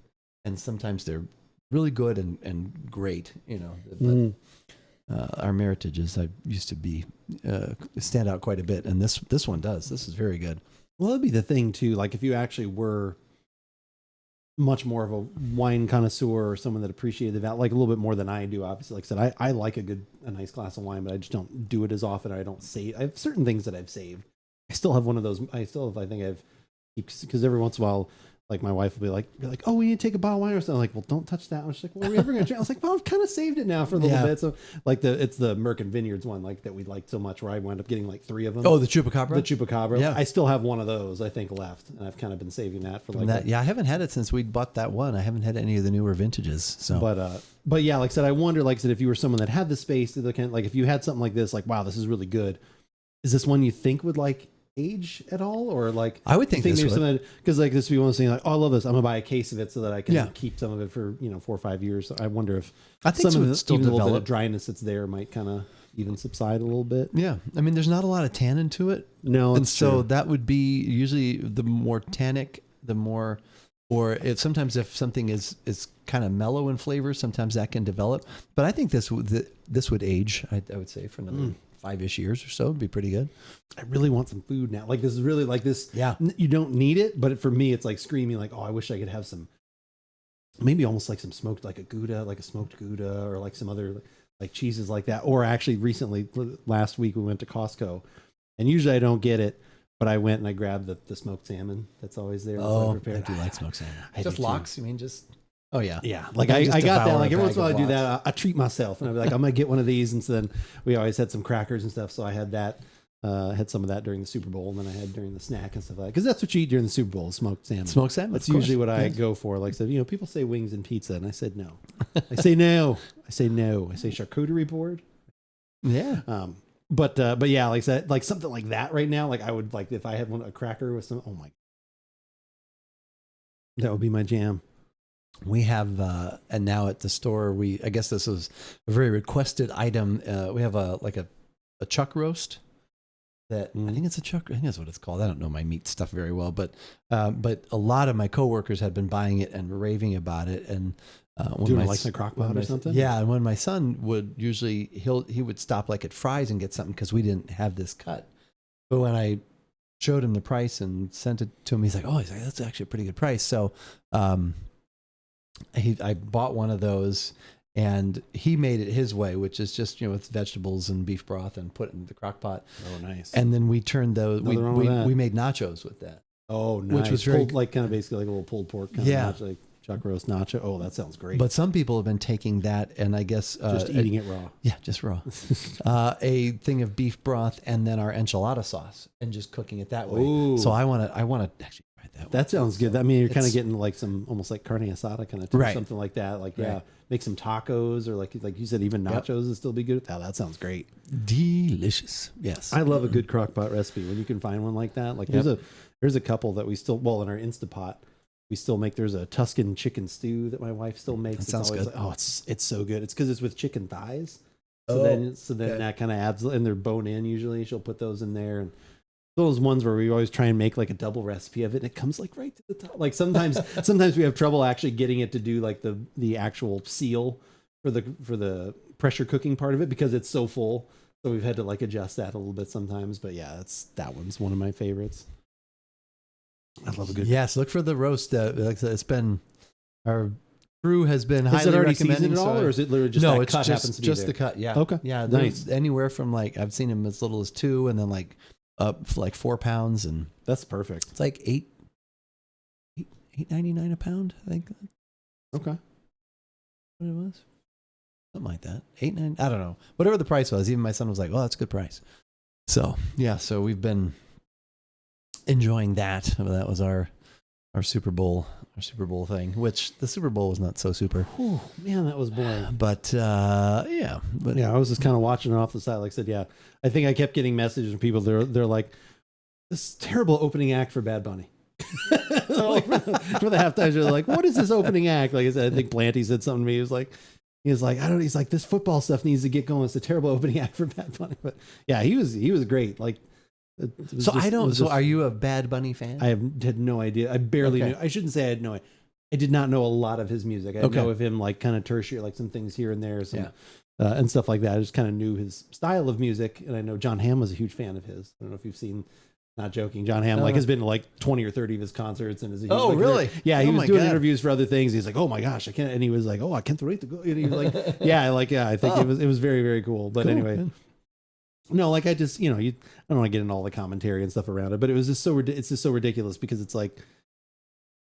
and sometimes they're really good and great. But, our Meritages I used to be stand out quite a bit, and this one does. This is very good. Well, that'd be the thing too. Like if you actually were much more of a wine connoisseur or someone that appreciated that, like a little bit more than I do. Obviously, like I said, I like a nice glass of wine, but I just don't do it as often. I don't save. I have certain things that I've saved. I still have one of those. I think I've, because every once in a while, like my wife will be like, oh, we need to take a bottle of wine or something. I'm like, well, don't touch that one. She's like, well, are we ever going to drink? I was like, well, I've kind of saved it now for a little bit. So like it's the Merkin Vineyards one, like that we liked so much, where I wound up getting like 3 of them. Oh, the Chupacabra? The Chupacabra. Yeah. I still have one of those, I think, left. And I've kind of been saving that for like that. Yeah, I haven't had it since we bought that one. I haven't had any of the newer vintages. So, but yeah, like I said, I wonder, like I said, if you were someone that had the space, like if you had something like this, like, wow, this is really good. Is this one you think would like age at all, or like I would think this would, because like this people saying like, oh, I love this, I'm gonna buy a case of it so that I can keep some of it for 4 or 5 years. So I wonder if I think some of it, still even a little bit develop. of dryness that's there might kind of even subside a little bit. Yeah, I mean, there's not a lot of tannin to it. No, and so true. that would be usually the more tannic, the more, or if something is kind of mellow in flavor, sometimes that can develop. But I think this would age. I would say for another 5-ish years or so, it'd be pretty good. I really want some food now. Like this is really like this. Yeah. You don't need it, but for me, it's like screaming like, oh, I wish I could have some, maybe almost like some smoked, like a Gouda, like a smoked Gouda, or like some other, like cheeses like that. Or actually recently, last week we went to Costco, and usually I don't get it, but I went and I grabbed the smoked salmon that's always there. Oh, I do like smoked salmon. Just lox? You mean just... Oh yeah. Yeah. Like I got that, like every once in a while I do that. I treat myself and I'd be like, I'm going to get one of these. And so then we always had some crackers and stuff. So I had that, had some of that during the Super Bowl, and then I had during the snack and stuff like that. Cause that's what you eat during the Super Bowl, smoked salmon. Smoked salmon. That's usually what I go for. Like I said, people say wings and pizza, and I said, no, I say no, I say charcuterie board. Yeah. But yeah, like that, like something like that right now, like I would like, if I had a cracker with some, oh my, that would be my jam. We have, and now at the store, I guess this is a very requested item. We have a chuck roast that I think it's a chuck. I think that's what it's called. I don't know my meat stuff very well, but a lot of my coworkers had been buying it and raving about it. And doing like the crock pot or something. Yeah. And when my son would usually, he would stop like at Fry's and get something because we didn't have this cut. But when I showed him the price and sent it to him, he's like, that's actually a pretty good price. So, I bought one of those, and he made it his way, which is just with vegetables and beef broth and put it in the crock pot. Oh, nice! And then we turned those. We made nachos with that. Oh, nice! Which was very pulled, like kind of basically like a little pulled pork. Kind of like chuck roast nacho. Oh, that sounds great. But some people have been taking that, and I guess just eating it raw. Yeah, just raw. A thing of beef broth, and then our enchilada sauce, and just cooking it that way. Ooh. So I want to actually. That sounds good. I mean, you're kind of getting like some almost like carne asada kind of something like that. Like make some tacos, or like you said, even nachos would still be good. Oh, that sounds great. Delicious. Yes, I love a good crock pot recipe when you can find one like that. Like there's a couple that we still in our Instapot we still make. There's a Tuscan chicken stew that my wife still makes. That sounds good. Like, it's so good. It's because it's with chicken thighs. So then that kind of adds, and they're bone in usually. She'll put those in there, and those ones where we always try and make like a double recipe of it, and it comes like right to the top. Like sometimes we have trouble actually getting it to do like the actual seal for the pressure cooking part of it because it's so full. So we've had to like adjust that a little bit sometimes. But yeah, that one's one of my favorites. I love a good. Yes, look for the roast. It's been our crew has been highly recommending it all, or is it literally just no? That It's cut happens to be just there? The cut. Yeah. Okay. Yeah. Nice. Anywhere from like I've seen them as little as 2, and then like up for like 4 pounds, and that's perfect. It's like $8.99 a pound, I think. Okay. What it was? Something like that. 8.9. I don't know. Whatever the price was. Even my son was like, "Oh, that's a good price." So yeah. So we've been enjoying that. That was our Super Bowl thing. Which the Super Bowl was not so super. Whew, man, that was boring. But yeah. I was just kind of watching it off the side. Like I said, yeah. I think I kept getting messages from people. They're like, "This is terrible opening act for Bad Bunny." Like for the halftime, they're like, "What is this opening act?" Like I said, I think Planty said something to me. He was like, I don't know. He's like, "This football stuff needs to get going. It's a terrible opening act for Bad Bunny." But yeah, he was great. Like, so are you a Bad Bunny fan? I had no idea. I barely knew. I shouldn't say I had no idea. I did not know a lot of his music. I know of him like kind of tertiary, like some things here and there, and stuff like that. I just kind of knew his style of music, and I know John Hamm was a huge fan of his. I don't know if you've seen. Not joking. John Hamm has been to like 20 or 30 of his concerts, and is a huge, really? Yeah, he was doing interviews for other things. He's like, "Oh my gosh, I can't," and he was like, "Oh, I can't wait to go." And he was like, I think it was very, very cool. But anyway, man. No, like I just I don't want to get into all the commentary and stuff around it, but it's just so ridiculous because it's like,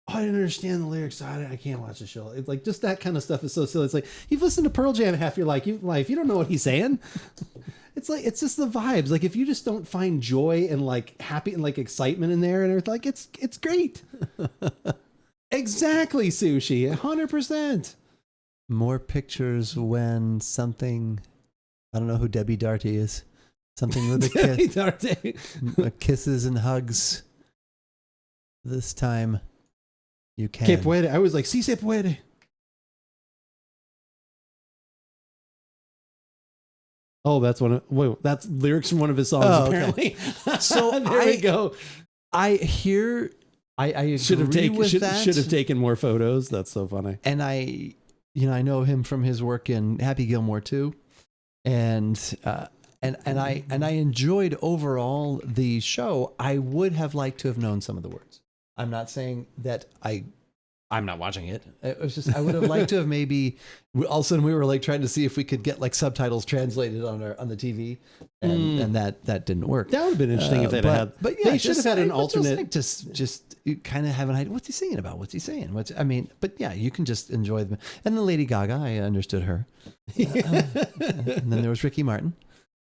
I didn't understand the lyrics. I can't watch the show. It's like just that kind of stuff is so silly. It's like you've listened to Pearl Jam half your life. You don't know what he's saying. It's like it's just the vibes. Like if you just don't find joy and like happy and like excitement in there, and everything, like it's great. Exactly, Sushi, 100%. More pictures when something. I don't know who Debbie Darty is. Something with a kiss. Darty. Kisses and hugs. This time, you can. Que puede. I was like, si se puede. Oh, that's that's lyrics from one of his songs, apparently. So there we go. I hear. I should have taken more photos. That's so funny. And I know him from his work in Happy Gilmore too, and I enjoyed overall the show. I would have liked to have known some of the words. I'm not saying that I I'm not watching it. It was just, I would have liked to have maybe, all of a sudden we were like trying to see if we could get like subtitles translated on the TV, and that didn't work. That would have been interesting if they'd had. But yeah, they should have had an alternate. Just kind of have an idea. What's he singing about? What's he saying? But yeah, you can just enjoy them. And then Lady Gaga, I understood her. And then there was Ricky Martin.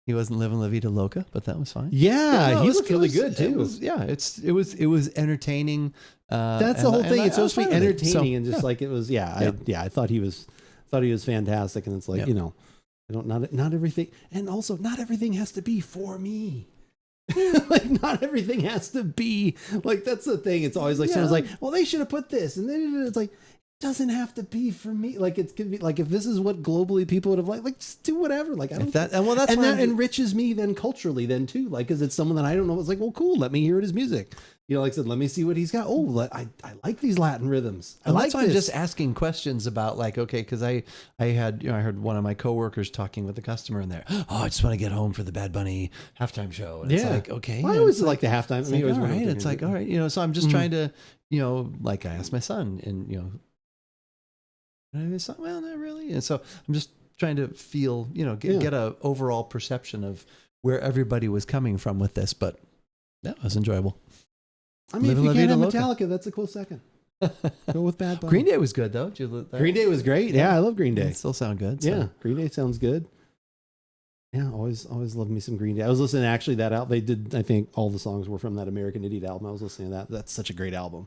He wasn't living La Vida Loca, but that was fine. Yeah, he looked really good too. It was entertaining. That's the whole thing. It's supposed to be entertaining and just like it was. I thought he was fantastic, and it's like not everything, and also not everything has to be for me. Like not everything has to be like, that's the thing. It's always like someone's like, well, they should have put this, and then it's like, doesn't have to be for me. Like it could be like, if this is what globally people would have like just do whatever. Like I don't. That enriches me then culturally then too. Like because it's someone that I don't know. It's like, well, cool. Let me hear his music. Like I said, let me see what he's got. Oh, I like these Latin rhythms. That's why I'm just asking questions about like, okay, because I heard one of my coworkers talking with the customer in there. Oh, I just want to get home for the Bad Bunny halftime show. And it's like, okay. Well, I always like the halftime. It's like, all right. It's like, all right. So I'm just trying to, like I asked my son and, well, not really. And so I'm just trying to feel, get a overall perception of where everybody was coming from with this. But that was enjoyable. I mean, if you can't have Metallica, that's a close second. Go with Bad Bunny. Green Day was good, though. Green Day was great. Yeah, I love Green Day. It still sound good. So. Yeah, Green Day sounds good. Yeah, always love me some Green Day. I was listening to actually that out. They did, I think all the songs were from that American Idiot album. I was listening to that. That's such a great album.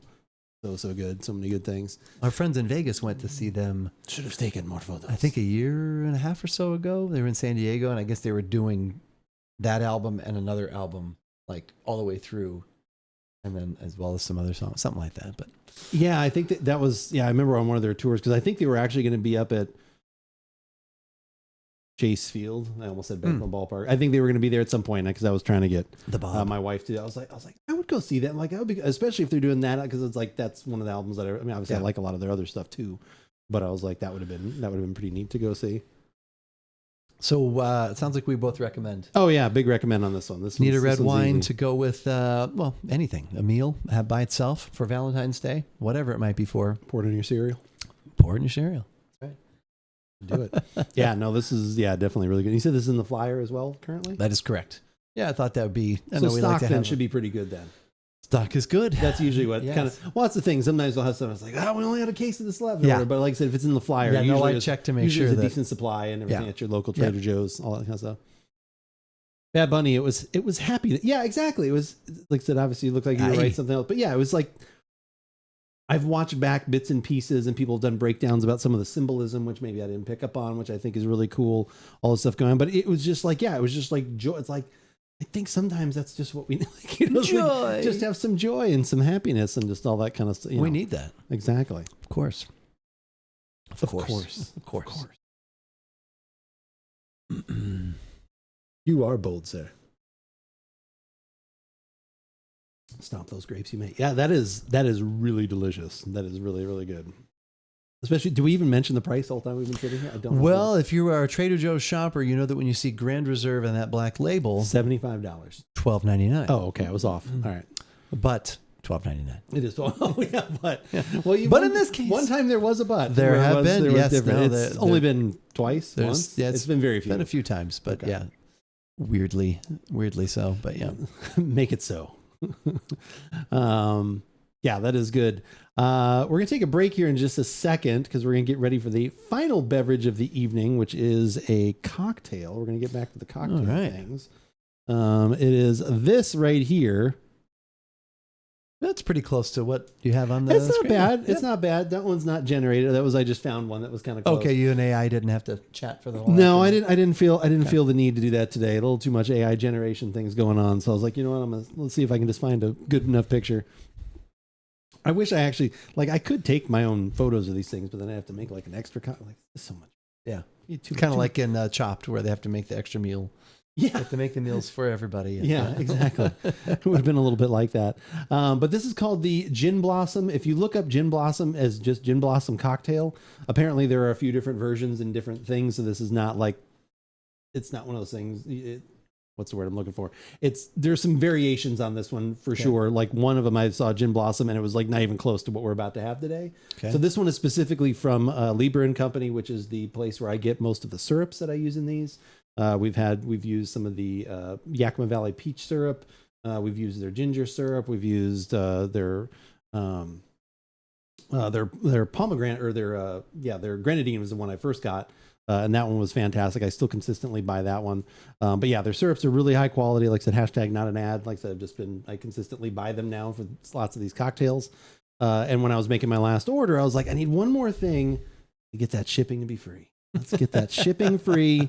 So good. So many good things. Our friends in Vegas went to see them. Should have taken more photos. I think a year and a half or so ago. They were in San Diego, and I guess they were doing that album and another album like all the way through. And then as well as some other songs, something like that. But yeah, I think that was, I remember on one of their tours, because I think they were actually going to be up at Chase Field. I almost said Bank Ballpark. I think they were going to be there at some point because I was trying to get my wife to. I was like, I would go see that. Like, I would be, especially if they're doing that, because it's like that's one of the albums that I mean, obviously I like a lot of their other stuff too, but I was like, that would have been pretty neat to go see. So it sounds like we both recommend. Oh yeah, big recommend on this one. Need a red wine to go with anything, a meal by itself for Valentine's Day, whatever it might be for. Pour it in your cereal. Pour it in your cereal. That's right. Do it. Yeah, no, this is definitely really good. You said this is in the flyer as well currently? That is correct. Yeah, I thought that would be. So stock then should be pretty good then. Stock is good. That's usually what kind of. Well, that's the thing. Sometimes they'll have something that's like, we only had a case of this left. Yeah. But like I said, if it's in the flyer, usually check to make sure there's a decent supply and everything at your local Trader Joe's, all that kind of stuff. Bad Bunny, it was happy. Yeah, exactly. It was like I said. Obviously, it looked like you were right something else, but yeah, it was like I've watched back bits and pieces, and people have done breakdowns about some of the symbolism, which maybe I didn't pick up on, which I think is really cool. All this stuff going on, but it was just like, it was just like joy. It's like. I think sometimes that's just what we need. Joy. Like just have some joy and some happiness and just all that kind of stuff. We need that. Exactly. Of course. Of course. You are bold, sir. Stomp those grapes you make. Yeah, that is really delicious. That is really, really good. Especially, do we even mention the price all the time we've been sitting here? I don't know. Well, if you are a Trader Joe's shopper, you know that when you see Grand Reserve and that black label, $75. $12.99. Oh, okay. I was off. All right. But $12.99. It is. Oh, yeah, but. Yeah. Well, but in this case. One time there was a but. There have been, yes. It's only been twice, once. Yeah, it's been very few. Been a few times, but yeah. Weirdly so, but yeah. Make it so. Yeah, that is good. We're going to take a break here in just a second because we're going to get ready for the final beverage of the evening, which is a cocktail. We're going to get back to the cocktail things. It is this right here. That's pretty close to what you have on the It's not screen. bad. Yeah. It's not bad. That one's not generated. I just found one that was kind of close. Okay, you and AI didn't have to chat for the whole No, afternoon. I didn't feel the need to do that today. A little too much AI generation things going on. So I was like, you know what? Let's see if I can just find a good enough picture. I wish I actually, I could take my own photos of these things, but then I have to make an extra copy. There's so much. Yeah. Kind of like in Chopped where they have to make the extra meal. Yeah. They have to make the meals for everybody. Yeah, exactly. It would have been a little bit like that. But this is called the Gin Blossom. If you look up Gin Blossom as just Gin Blossom cocktail, apparently there are a few different versions and different things. So this is not it's not one of those things. what's the word I'm looking for? There's some variations on this one for sure. Like one of them I saw Gin Blossom and it was like not even close to what we're about to have today. Okay. So this one is specifically from Liber and Company, which is the place where I get most of the syrups that I use in these. We've used some of the Yakima Valley peach syrup. We've used their ginger syrup. We've used their pomegranate or their grenadine was the one I first got. And that one was fantastic. I still consistently buy that one. But yeah, their syrups are really high quality. Like I said, hashtag not an ad. Like I said, I consistently buy them now for lots of these cocktails. And when I was making my last order, I was like, I need one more thing to get that shipping to be free. Let's get that shipping free.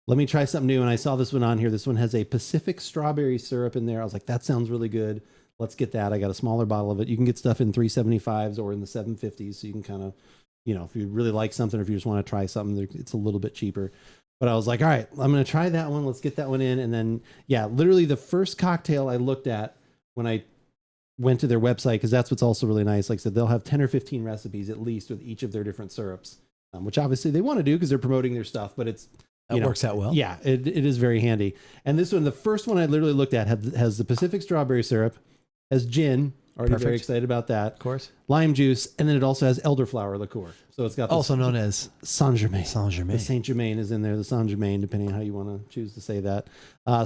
Let me try something new. And I saw this one on here. This one has a Pacific strawberry syrup in there. I was like, that sounds really good. Let's get that. I got a smaller bottle of it. You can get stuff in 375s or in the 750s. So you can kind of, if you really like something, or if you just want to try something, it's a little bit cheaper. But I was like, all right, I'm going to try that one. Let's get that one in. And then, literally the first cocktail I looked at when I went to their website, because that's what's also really nice. Like I said, they'll have 10 or 15 recipes at least with each of their different syrups, which obviously they want to do because they're promoting their stuff, but it works out well. Yeah, it is very handy. And this one, the first one I literally looked at has the Pacific strawberry syrup, has gin. Already very excited about that. Of course. Lime juice, and then it also has elderflower liqueur. So it's got also known as St-Germain. St-Germain. The St-Germain is in there, the St-Germain, depending on how you want to choose to say that.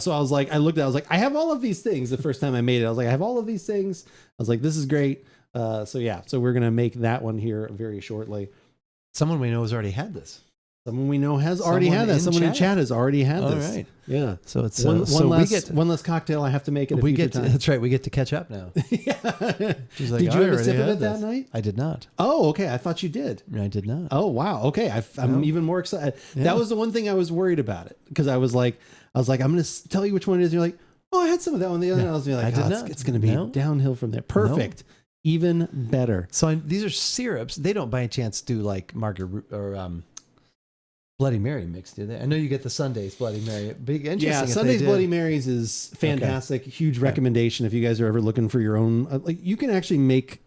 So I was like, I looked at it, I was like, I have all of these things. The first time I made it, I was like, I have all of these things. I was like, this is great. So we're going to make that one here very shortly. Someone we know has already had this. Someone we know has already had that. Someone in chat has already had this. All right. Yeah. So it's one less cocktail I have to make it. That's right. We get to catch up now. Yeah. She's like, did you have a sip of it that night? I did not. Oh, okay. I thought you did. I did not. Oh, wow. Okay. I'm even more excited. Yeah. That was the one thing I was worried about it because I was like, I'm going to tell you which one it is. And you're like, oh, I had some of that one. The other one, I was like, it's going to be downhill from there. Perfect. No. Even better. So these are syrups. They don't by any chance do like margarita or Bloody Mary mix, do they? I know you get the Sundays Bloody Mary. Yeah, Sundays Bloody Marys is fantastic. Okay. Huge recommendation if you guys are ever looking for your own. You can actually make,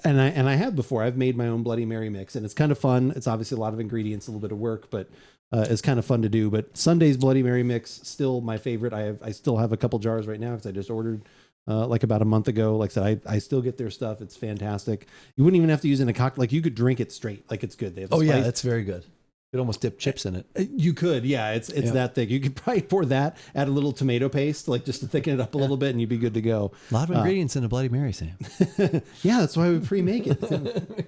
and I have before. I've made my own Bloody Mary mix, and it's kind of fun. It's obviously a lot of ingredients, a little bit of work, but it's kind of fun to do. But Sundays Bloody Mary mix still my favorite. I still have a couple jars right now because I just ordered like about a month ago. Like I said, I still get their stuff. It's fantastic. You wouldn't even have to use it in a cocktail. Like you could drink it straight. Like it's good. They have yeah, that's very good. You could almost dip chips in it. You could, yeah. It's that thick. You could probably pour that, add a little tomato paste, like just to thicken it up a little bit, and you'd be good to go. A lot of ingredients in a Bloody Mary, Sam. Yeah, that's why we pre-make it.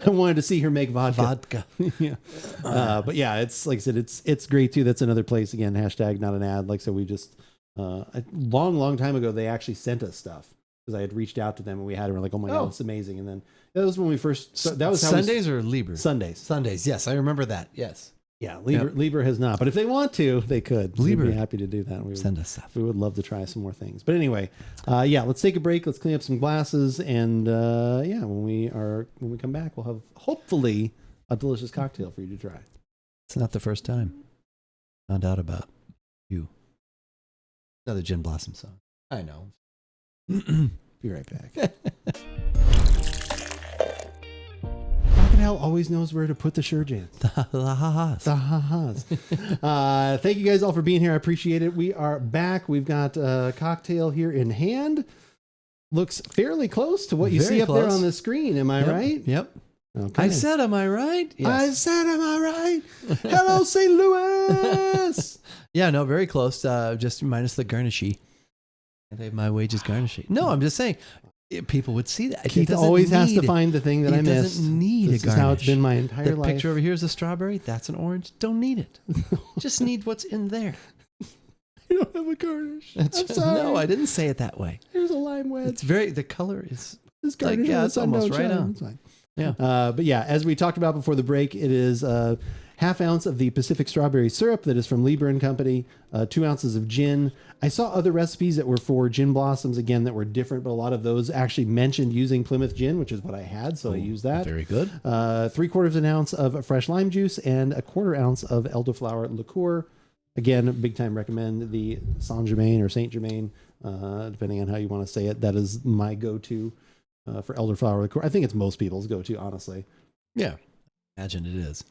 I wanted to see her make vodka. Yeah. But yeah, it's like I said, it's great too. That's another place again. Hashtag not an ad. Like I said, we just a long time ago they actually sent us stuff because I had reached out to them and we had it. We're like, oh my god, it's amazing. And then that was when we first. That was how Sundays or Liber? Sundays. Sundays. Yes, I remember that. Yes. Yeah, Liber has not, but if they want to, they could. Liber, we'd be happy to do that. Send us stuff. We would love to try some more things. But anyway, let's take a break. Let's clean up some glasses, and when we come back, we'll have hopefully a delicious cocktail for you to try. It's not the first time. Found out about you. Another Gin Blossom song. I know. Be right back. Hell always knows where to put the Sure-Jans. The ha-has. The ha-has. Thank you guys all for being here. I appreciate it. We are back. We've got a cocktail here in hand. Looks fairly close to what you see up there on the screen. Am I right? Yep. Okay. I said, am I right? Yes. I said, am I right? Hello, St. Louis. Yeah, no, very close. Just minus the garnishy. And I have my wages garnishy. No, I'm just saying. People would see that. Keith always has to find the thing that I missed. Doesn't need this a garnish. Is how it's been my entire life. The picture over here is a strawberry. That's an orange. Don't need it. Just need what's in there. You don't have a garnish. I'm sorry. No, I didn't say it that way. Here's a lime wedge. It's the color is garnish. Like, it's almost right on. It's fine. Yeah. But yeah, as we talked about before the break, it is half ounce of the Pacific strawberry syrup that is from Liber and Company, 2 ounces of gin. I saw other recipes that were for gin blossoms again that were different, but a lot of those actually mentioned using Plymouth gin, which is what I had, so I used that. Very good. 3/4 ounce of fresh lime juice and 1/4 ounce of elderflower liqueur. Again, big time recommend the St-Germain or St-Germain, depending on how you want to say it. That is my go-to for elderflower liqueur. I think it's most people's go-to, honestly. Yeah. Imagine it is.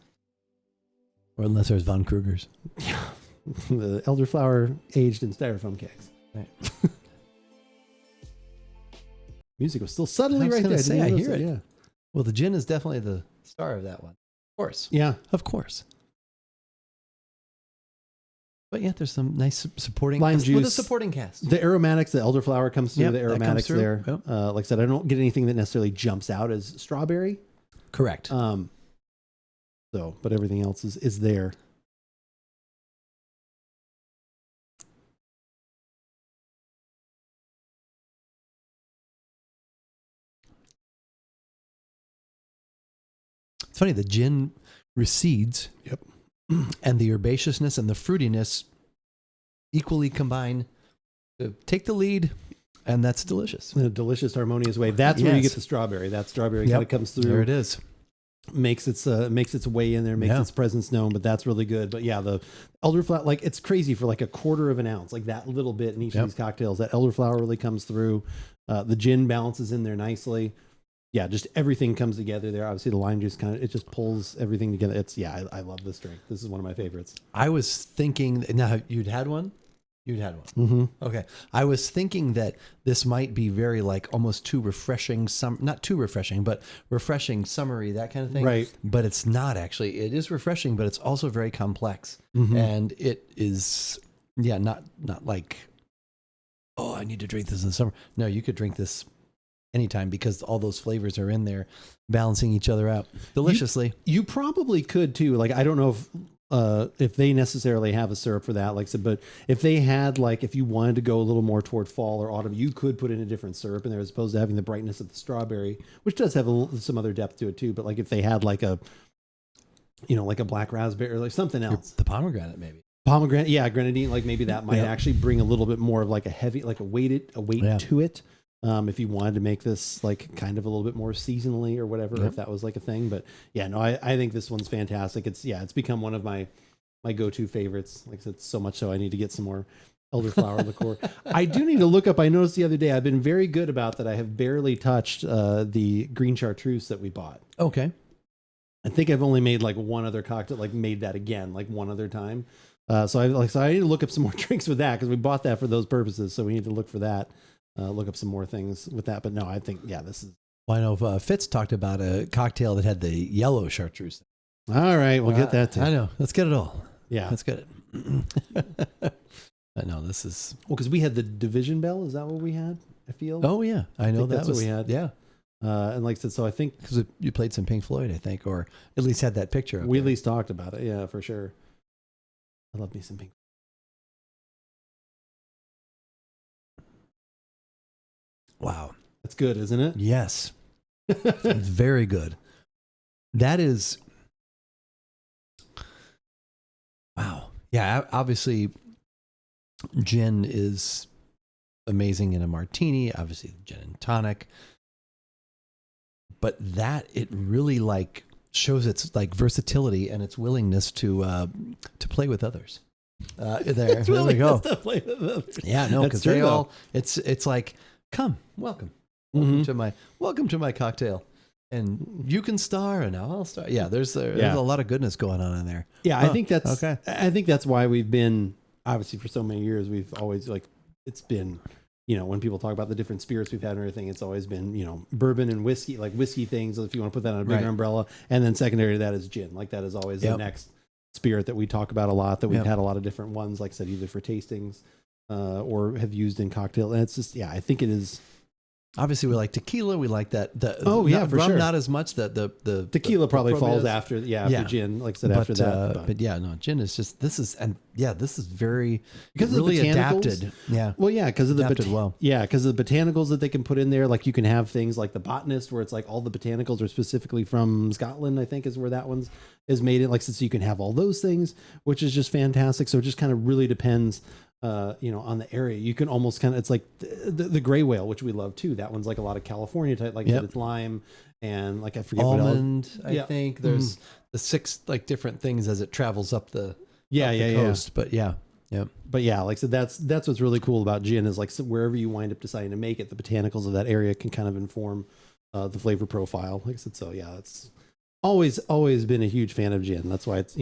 Or unless there's Von Kruger's. Yeah. the elderflower aged in styrofoam kegs. Right. Music was still subtly right there. Say, I hear it. Yeah. Well, the gin is definitely the star of that one. Of course. Yeah. Of course. But yeah, there's some nice supporting lime juice with a supporting cast. The aromatics, the elderflower comes through. Yep, The aromatics there. Yep. Like I said, I don't get anything that necessarily jumps out as strawberry. Correct. But everything else is there. It's funny, the gin recedes. Yep. And the herbaceousness and the fruitiness equally combine to take the lead, and that's delicious. In a delicious, harmonious way. That's where you get the strawberry. That strawberry kind of comes through. There it is. Makes its way in there, makes its presence known, but that's really good. But yeah, the elderflower, like it's crazy for like a quarter of an ounce, like that little bit in each of these cocktails. That elderflower really comes through. The gin balances in there nicely. Yeah, just everything comes together there. Obviously, the lime juice it just pulls everything together. I love this drink. This is one of my favorites. I was thinking, now you'd had one? You'd had one. Mm-hmm. Okay. I was thinking that this might be very like almost too refreshing, not too refreshing, but refreshing, summery, that kind of thing. Right. But it's not actually. It is refreshing, but it's also very complex. Mm-hmm. And it is, not like, oh, I need to drink this in the summer. No, you could drink this anytime because all those flavors are in there balancing each other out deliciously. You probably could too. Like, I don't know if they necessarily have a syrup for that, like I said, but if they had, like, if you wanted to go a little more toward fall or autumn, you could put in a different syrup in there as opposed to having the brightness of the strawberry, which does have some other depth to it too. But like if they had like a, like a black raspberry or like something else, the pomegranate maybe. Pomegranate, yeah, grenadine, like maybe that might actually bring a little bit more of like a heavy, like a weight to it. If you wanted to make this like kind of a little bit more seasonally or whatever, if that was like a thing. But yeah, no, I think this one's fantastic. It's become one of my go-to favorites. Like I said, so much so I need to get some more elderflower liqueur. I do need to look up. I noticed the other day, I've been very good about that. I have barely touched the green chartreuse that we bought. Okay. I think I've only made like one other cocktail, like made that again, like one other time. So I need to look up some more drinks with that because we bought that for those purposes. So we need to look for that. Look up some more things with that. But no, I think, this is. Well, I know Fitz talked about a cocktail that had the yellow chartreuse. All right, we'll get that too. I know. Let's get it all. Yeah. Let's get it. I know this is. Well, because we had the Division Bell. Is that what we had? I feel. Oh, yeah. I know that's what we had. Yeah. And like I said, so I think. Because you played some Pink Floyd, I think, or at least had that picture up We there. at least talked about it. Yeah, for sure. I love me some Pink. Wow. That's good, isn't it? Yes. It's very good. That is. Wow. Yeah, obviously, gin is amazing in a martini, obviously, gin and tonic. But it really like shows its like versatility and its willingness to play with others. There we go. Yeah, no, because they all it's like, come, welcome to my cocktail, and you can star, and I'll star. Yeah, there's a lot of goodness going on in there. Yeah, I think that's okay. I think that's why we've been, obviously for so many years, we've always it's been, when people talk about the different spirits we've had and everything, it's always been, bourbon and whiskey, like whiskey things, if you want to put that on a bigger umbrella. And then secondary to that is gin. Like that is always the next spirit that we talk about a lot, that we've had a lot of different ones, like I said, either for tastings or have used in cocktail. And it's just, I think it is. Obviously, we like tequila. We like that. For rum, sure. not as much. The tequila probably falls after gin. Like I said, after that. But yeah, no, gin is just this is very because really of the adapted. Yeah. Well, yeah, because of because of the botanicals that they can put in there. Like you can have things like the Botanist, where it's like all the botanicals are specifically from Scotland. I think is where that one's is made in. Like so you can have all those things, which is just fantastic. So it just kind of really depends. On the area, you can almost kind of, it's like the gray whale, which we love too. That one's like a lot of California type, like it's lime and like I forget almond. What else. I think there's the 6 like different things as it travels up the coast. But like I said, that's what's really cool about gin is like so wherever you wind up deciding to make it, the botanicals of that area can kind of inform the flavor profile. Like I said, so that's always been a huge fan of gin. That's why it's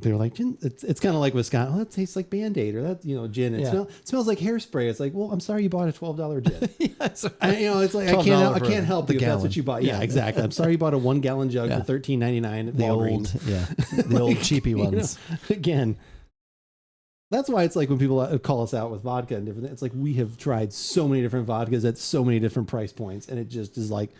They were like, gin, it's kind of like Wisconsin. Oh, that tastes like Band-Aid, or that, gin. It smells like hairspray. It's like, well, I'm sorry you bought a $12 gin. It's like, I can't help you if that's what you bought. Yeah, exactly. I'm sorry you bought a 1 gallon jug for $13.99 at Walgreens. The old cheapy ones. Again, that's why it's like when people call us out with vodka and different, it's like we have tried so many different vodkas at so many different price points, and it just is like,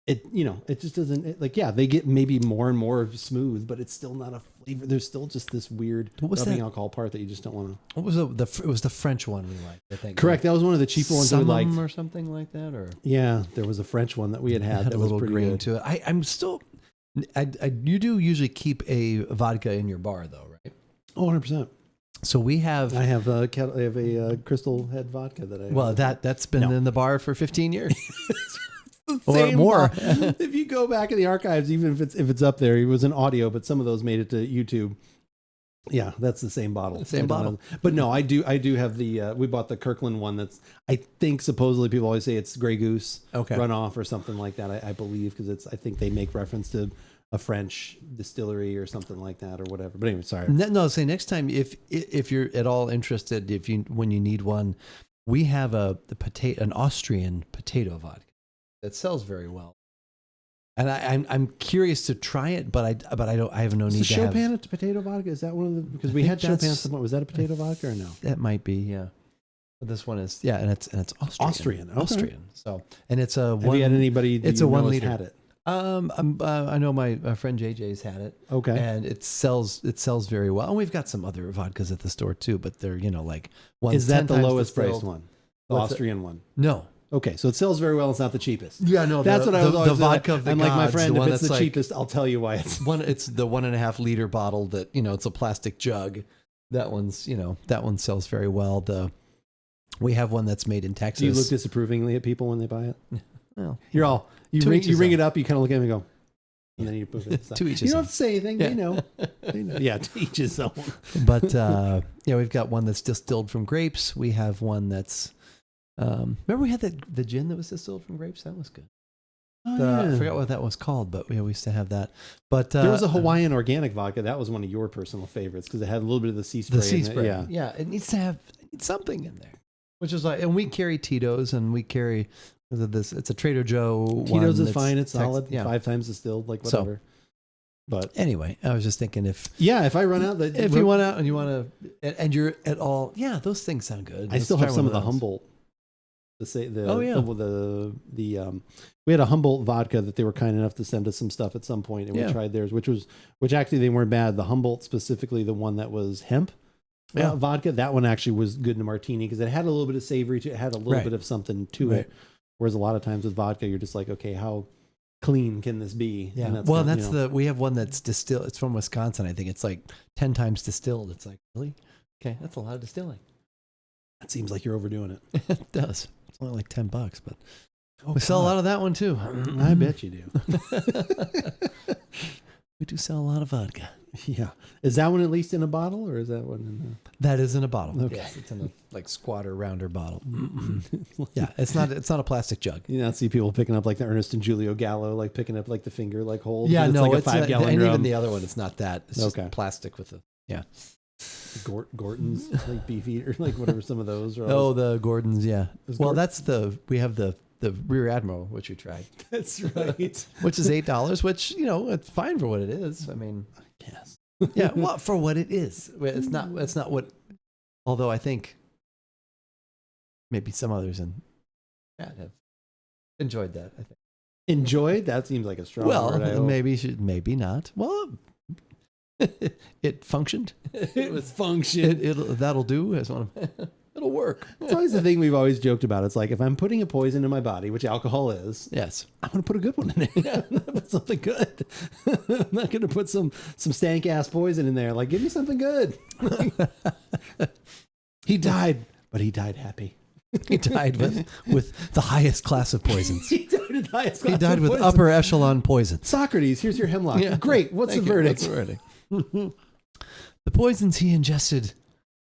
it just doesn't they get maybe more and more smooth, but it's still not a flavor. There's still just this weird rubbing alcohol part that you just don't want to. What was it was the French one we liked, I think. Correct. That was one of the cheaper ones we liked, or something like that. Or there was a French one that we had that a was little pretty grain good. to it. I'm still. You do usually keep a vodka in your bar though, right? Oh, 100%. So we have. I have a Crystal Head vodka that I. Well, that's been in the bar for 15 years. Or more. If you go back in the archives, even if it's up there, it was an audio, but some of those made it to YouTube. Yeah, that's the same bottle. Same bottle. But no, I do have the we bought the Kirkland one that's, I think supposedly people always say it's Grey Goose runoff or something like that. I believe, because I think they make reference to a French distillery or something like that or whatever. But anyway, sorry. No, say next time if you're at all interested, when you need one, we have an Austrian potato vodka that sells very well, and I'm curious to try it, but I have no need to have. Chopin potato vodka, is that one of the, because we had Chopin at some point. Was that a potato vodka or no? That might be, yeah. But this one is, and it's Austrian. Okay. Austrian. So, and it's a have you had anybody? It's a 1 liter. Had it. I know my friend JJ's had it. Okay. And it sells very well. And we've got some other vodkas at the store too, but they're, like one's Is that the lowest distilled. priced one? The Austrian one? No. Okay, so it sells very well. It's not the cheapest. Yeah, no. That's what I was always. The vodka of the I'm gods, like, my friend, if it's the like, cheapest, I'll tell you why it's one. It's the 1.5 liter bottle that it's a plastic jug. That one's that one sells very well. We have one that's made in Texas. Do you look disapprovingly at people when they buy it? Well, you're all you ring it up. You kind of look at me and go, and then you put it aside. To each his You don't own. have to say anything. Yeah. They know. Yeah, to each his own. But we've got one that's distilled from grapes. We have one that's. Remember we had the gin that was distilled from grapes? That was good. I forgot what that was called, but we used to have that. But there was a Hawaiian organic vodka. That was one of your personal favorites because it had a little bit of the sea spray. The sea spray. Yeah. It needs to have something in there, which is like, and we carry Tito's, and we carry this. It's a Trader Joe. Tito's is fine. It's solid. 5 times distilled, like whatever. But anyway, I was just thinking if I run out, if you went out and you want to, and you're at all, those things sound good. I still have some of the Humboldt. We had a Humboldt vodka that they were kind enough to send us some stuff at some point, and we tried theirs, which actually they weren't bad. The Humboldt, specifically the one that was hemp vodka, that one actually was good in a martini because it had a little bit of savory to it, had a little bit of something to it. Whereas a lot of times with vodka, you're just like, okay, how clean can this be? Yeah. We have one that's distilled. It's from Wisconsin. I think it's like 10 times distilled. It's like, really? Okay, that's a lot of distilling. That seems like you're overdoing it. It does. It's only like $10, but we sell a lot of that one too. I bet you do. We do sell a lot of vodka. Yeah. Is that one at least in a bottle, or is that one in That is in a bottle. Okay. Yes, it's in a squatter rounder bottle. Yeah, it's not a plastic jug. You don't see people picking up like the Ernest and Julio Gallo, like picking up like the finger like hold. Yeah, it's no, like a it's 5 gallon and drum. even the other one, it's not that. It's just plastic with Gorton's, like beef eater, like whatever some of those are. Oh, the Gordons, yeah. Well, Gordon? we have the Rear Admiral, which we tried. That's right. Which is $8, which, it's fine for what it is. I mean, yes. Yeah, well, for what it is. It's not what, although I think maybe some others in chat have enjoyed that, I think. Enjoyed? That seems like a strong word. Well, maybe not. Well, it functioned. It was functioned. That'll do as one of it'll work. It's always the thing we've always joked about. It's like if I'm putting a poison in my body, which alcohol is, yes, I'm going to put a good one in there. I'm going to put something good. I'm not going to put some stank ass poison in there. Like, give me something good. He died, but he died happy. He died with the highest class of poisons. He died with the highest class. He died with upper echelon poison. Socrates, here's your hemlock. Yeah. Great. What's the verdict? The poisons he ingested,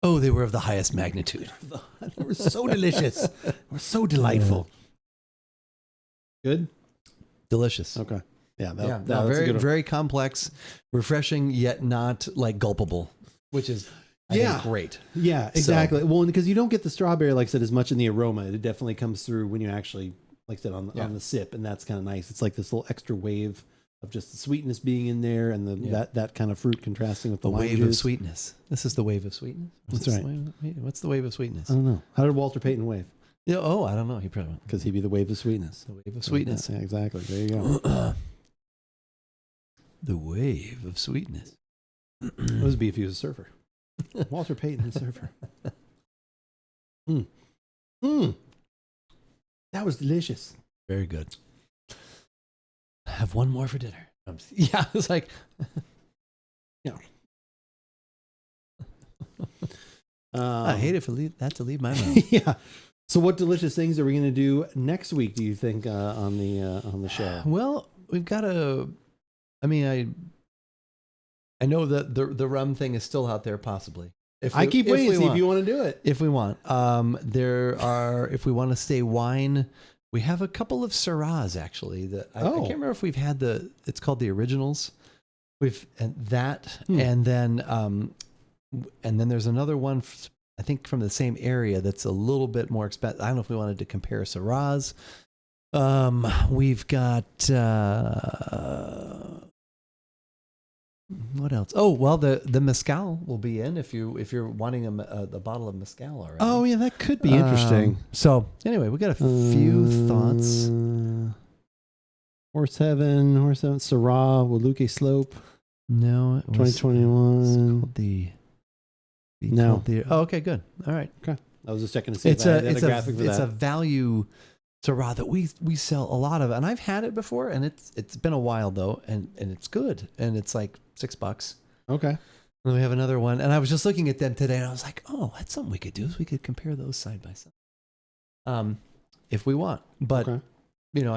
they were of the highest magnitude. They were so delicious. They were so delightful. Good? Delicious. Okay. Yeah, that's very, very complex, refreshing, yet not like gulpable, which is I think great. Yeah, exactly. So, well, because you don't get the strawberry, like I said, as much in the aroma. It definitely comes through when you actually, like I said, on the sip, and that's kind of nice. It's like this little extra wave of just the sweetness being in there, and that kind of fruit contrasting with the lime wave juice. Of sweetness. This is the wave of sweetness. That's right. What's the wave of sweetness? I don't know. How did Walter Payton wave? Yeah. Oh, I don't know. He probably because he'd be the wave of sweetness. The wave of sweetness. Yeah, exactly. There you go. The wave of sweetness. It was be if he was a surfer. Walter Payton, the surfer. That was delicious. Very good. Have one more for dinner. Yeah, it's like, yeah. I hate it for that to leave my mouth. Yeah. So, what delicious things are we going to do next week? Do you think on the show? Well, we've got a. I mean, I know that the rum thing is still out there, possibly. I keep waiting to see if you want to do it. If we want, if we want to stay wine, we have a couple of Syrahs actually. That I can't remember if we've had it's called the originals. And then there's another one, I think from the same area that's a little bit more expensive. I don't know if we wanted to compare Syrahs. We've got what else? Oh, well, the mezcal will be in if you're wanting the bottle of mezcal already. Oh yeah, that could be interesting. So anyway, we got a few thoughts. Horse Heaven, Syrah, Waluke Slope. No, 2021. Okay, good. All right. Okay. I was just checking to see if I had a graphic for that. It's a value Syrah that we sell a lot of, and I've had it before, and it's been a while though, and it's good, and it's like $6. Okay. And then we have another one, and I was just looking at them today, and I was like, oh, that's something we could do. Is we could compare those side by side, if we want. But I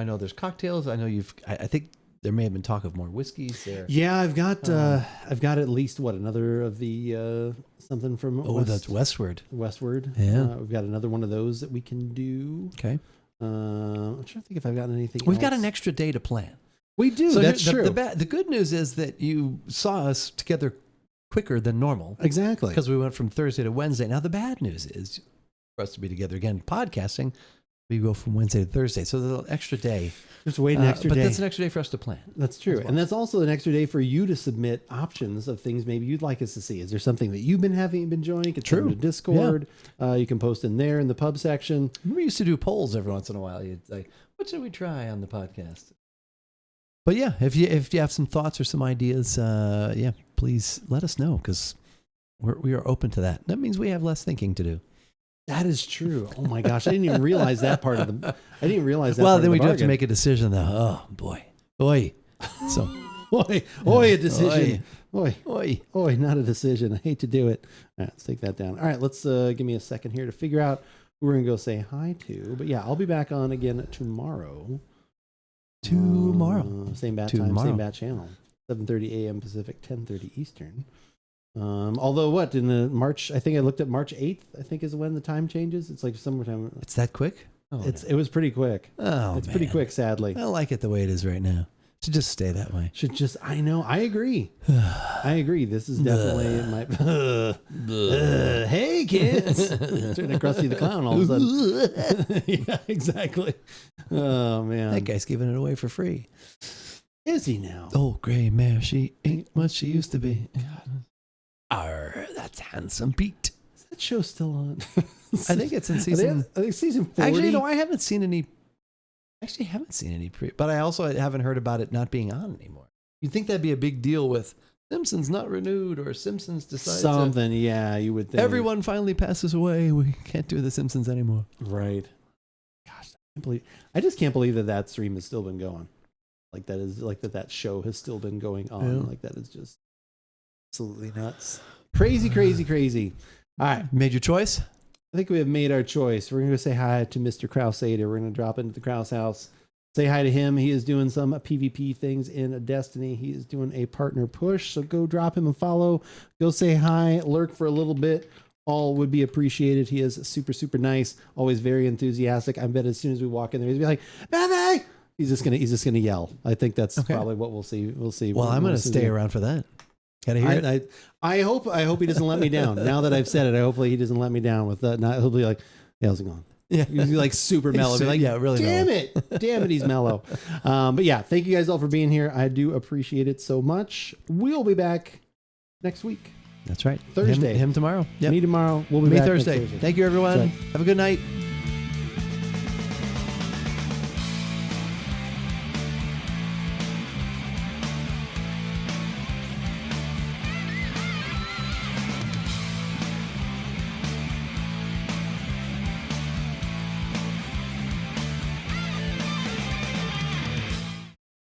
know there's cocktails. I know I think there may have been talk of more whiskeys there. Yeah, I've got at least another of the something from that's Westward. Yeah, we've got another one of those that we can do. Okay. I'm trying to think if I've got anything. We've got an extra day to plan. We do. So that's true. The good news is that you saw us together quicker than normal. Exactly. Because we went from Thursday to Wednesday. Now the bad news is for us to be together again podcasting. We go from Wednesday to Thursday, so there's an extra day. Just wait an extra day. But that's an extra day for us to plan. That's true. And that's also an extra day for you to submit options of things maybe you'd like us to see. Is there something that you've been enjoying? It's in the Discord. Yeah. You can post in there in the pub section. We used to do polls every once in a while. You'd say, what should we try on the podcast? But yeah, if you have some thoughts or some ideas, please let us know, because we are open to that. That means we have less thinking to do. That is true. Oh my gosh, I didn't even realize that part of the. I didn't realize that. Well, then we do have to make a decision, though. Oh boy, so a decision. Oi, not a decision. I hate to do it. All right, let's take that down. All right, let's give me a second here to figure out who we're gonna go say hi to. But yeah, I'll be back on again tomorrow. Same bat time, same bat channel. 7:30 a.m. Pacific, 10:30 Eastern. Although in the March, I think I looked at March 8th, I think is when the time changes. It's like summertime. It's that quick? It was pretty quick. It's pretty quick, sadly. I like it the way it is right now. Should just stay that way. I know. I agree. This is definitely my. Hey kids. Turn to Krusty the Clown all of a sudden. Yeah, exactly. Oh man. That guy's giving it away for free. Is he now? Oh, gray mare, she ain't what she used to be. That's Handsome Pete. Is that show still on? I think it's in season. I think season 40. Actually, no, I haven't seen any. But I also haven't heard about it not being on anymore. You'd think that'd be a big deal with Simpsons not renewed, or Simpsons decides something. Yeah, you would think everyone finally passes away. We can't do the Simpsons anymore. Right. Gosh, I just can't believe that stream has still been going. Like that is like that show has still been going on. Yeah. Like that is just absolutely nuts. Crazy. All right. Made your choice? I think we have made our choice. We're going to go say hi to Mr. Krausader. We're going to drop into the Kraus house. Say hi to him. He is doing some PvP things in Destiny. He is doing a partner push. So go drop him a follow. Go say hi. Lurk for a little bit. All would be appreciated. He is super, super nice. Always very enthusiastic. I bet as soon as we walk in there, he's be like, Bethany, he's just gonna yell. I think that's probably what we'll see. We'll see. Well, I'm gonna stay around for that. Gotta hear it. I hope he doesn't let me down. Now that I've said it, hopefully he doesn't let me down with that. He'll be like, "Yeah, how's it going?" Yeah, he'll be like super mellow. Be like, yeah, really. Damn it, he's mellow. But yeah, thank you guys all for being here. I do appreciate it so much. We'll be back next week. That's right. Thursday. Him tomorrow. Yep. Me tomorrow. We'll be Me back Thursday. next Thursday. Thank you, everyone. Right. Have a good night.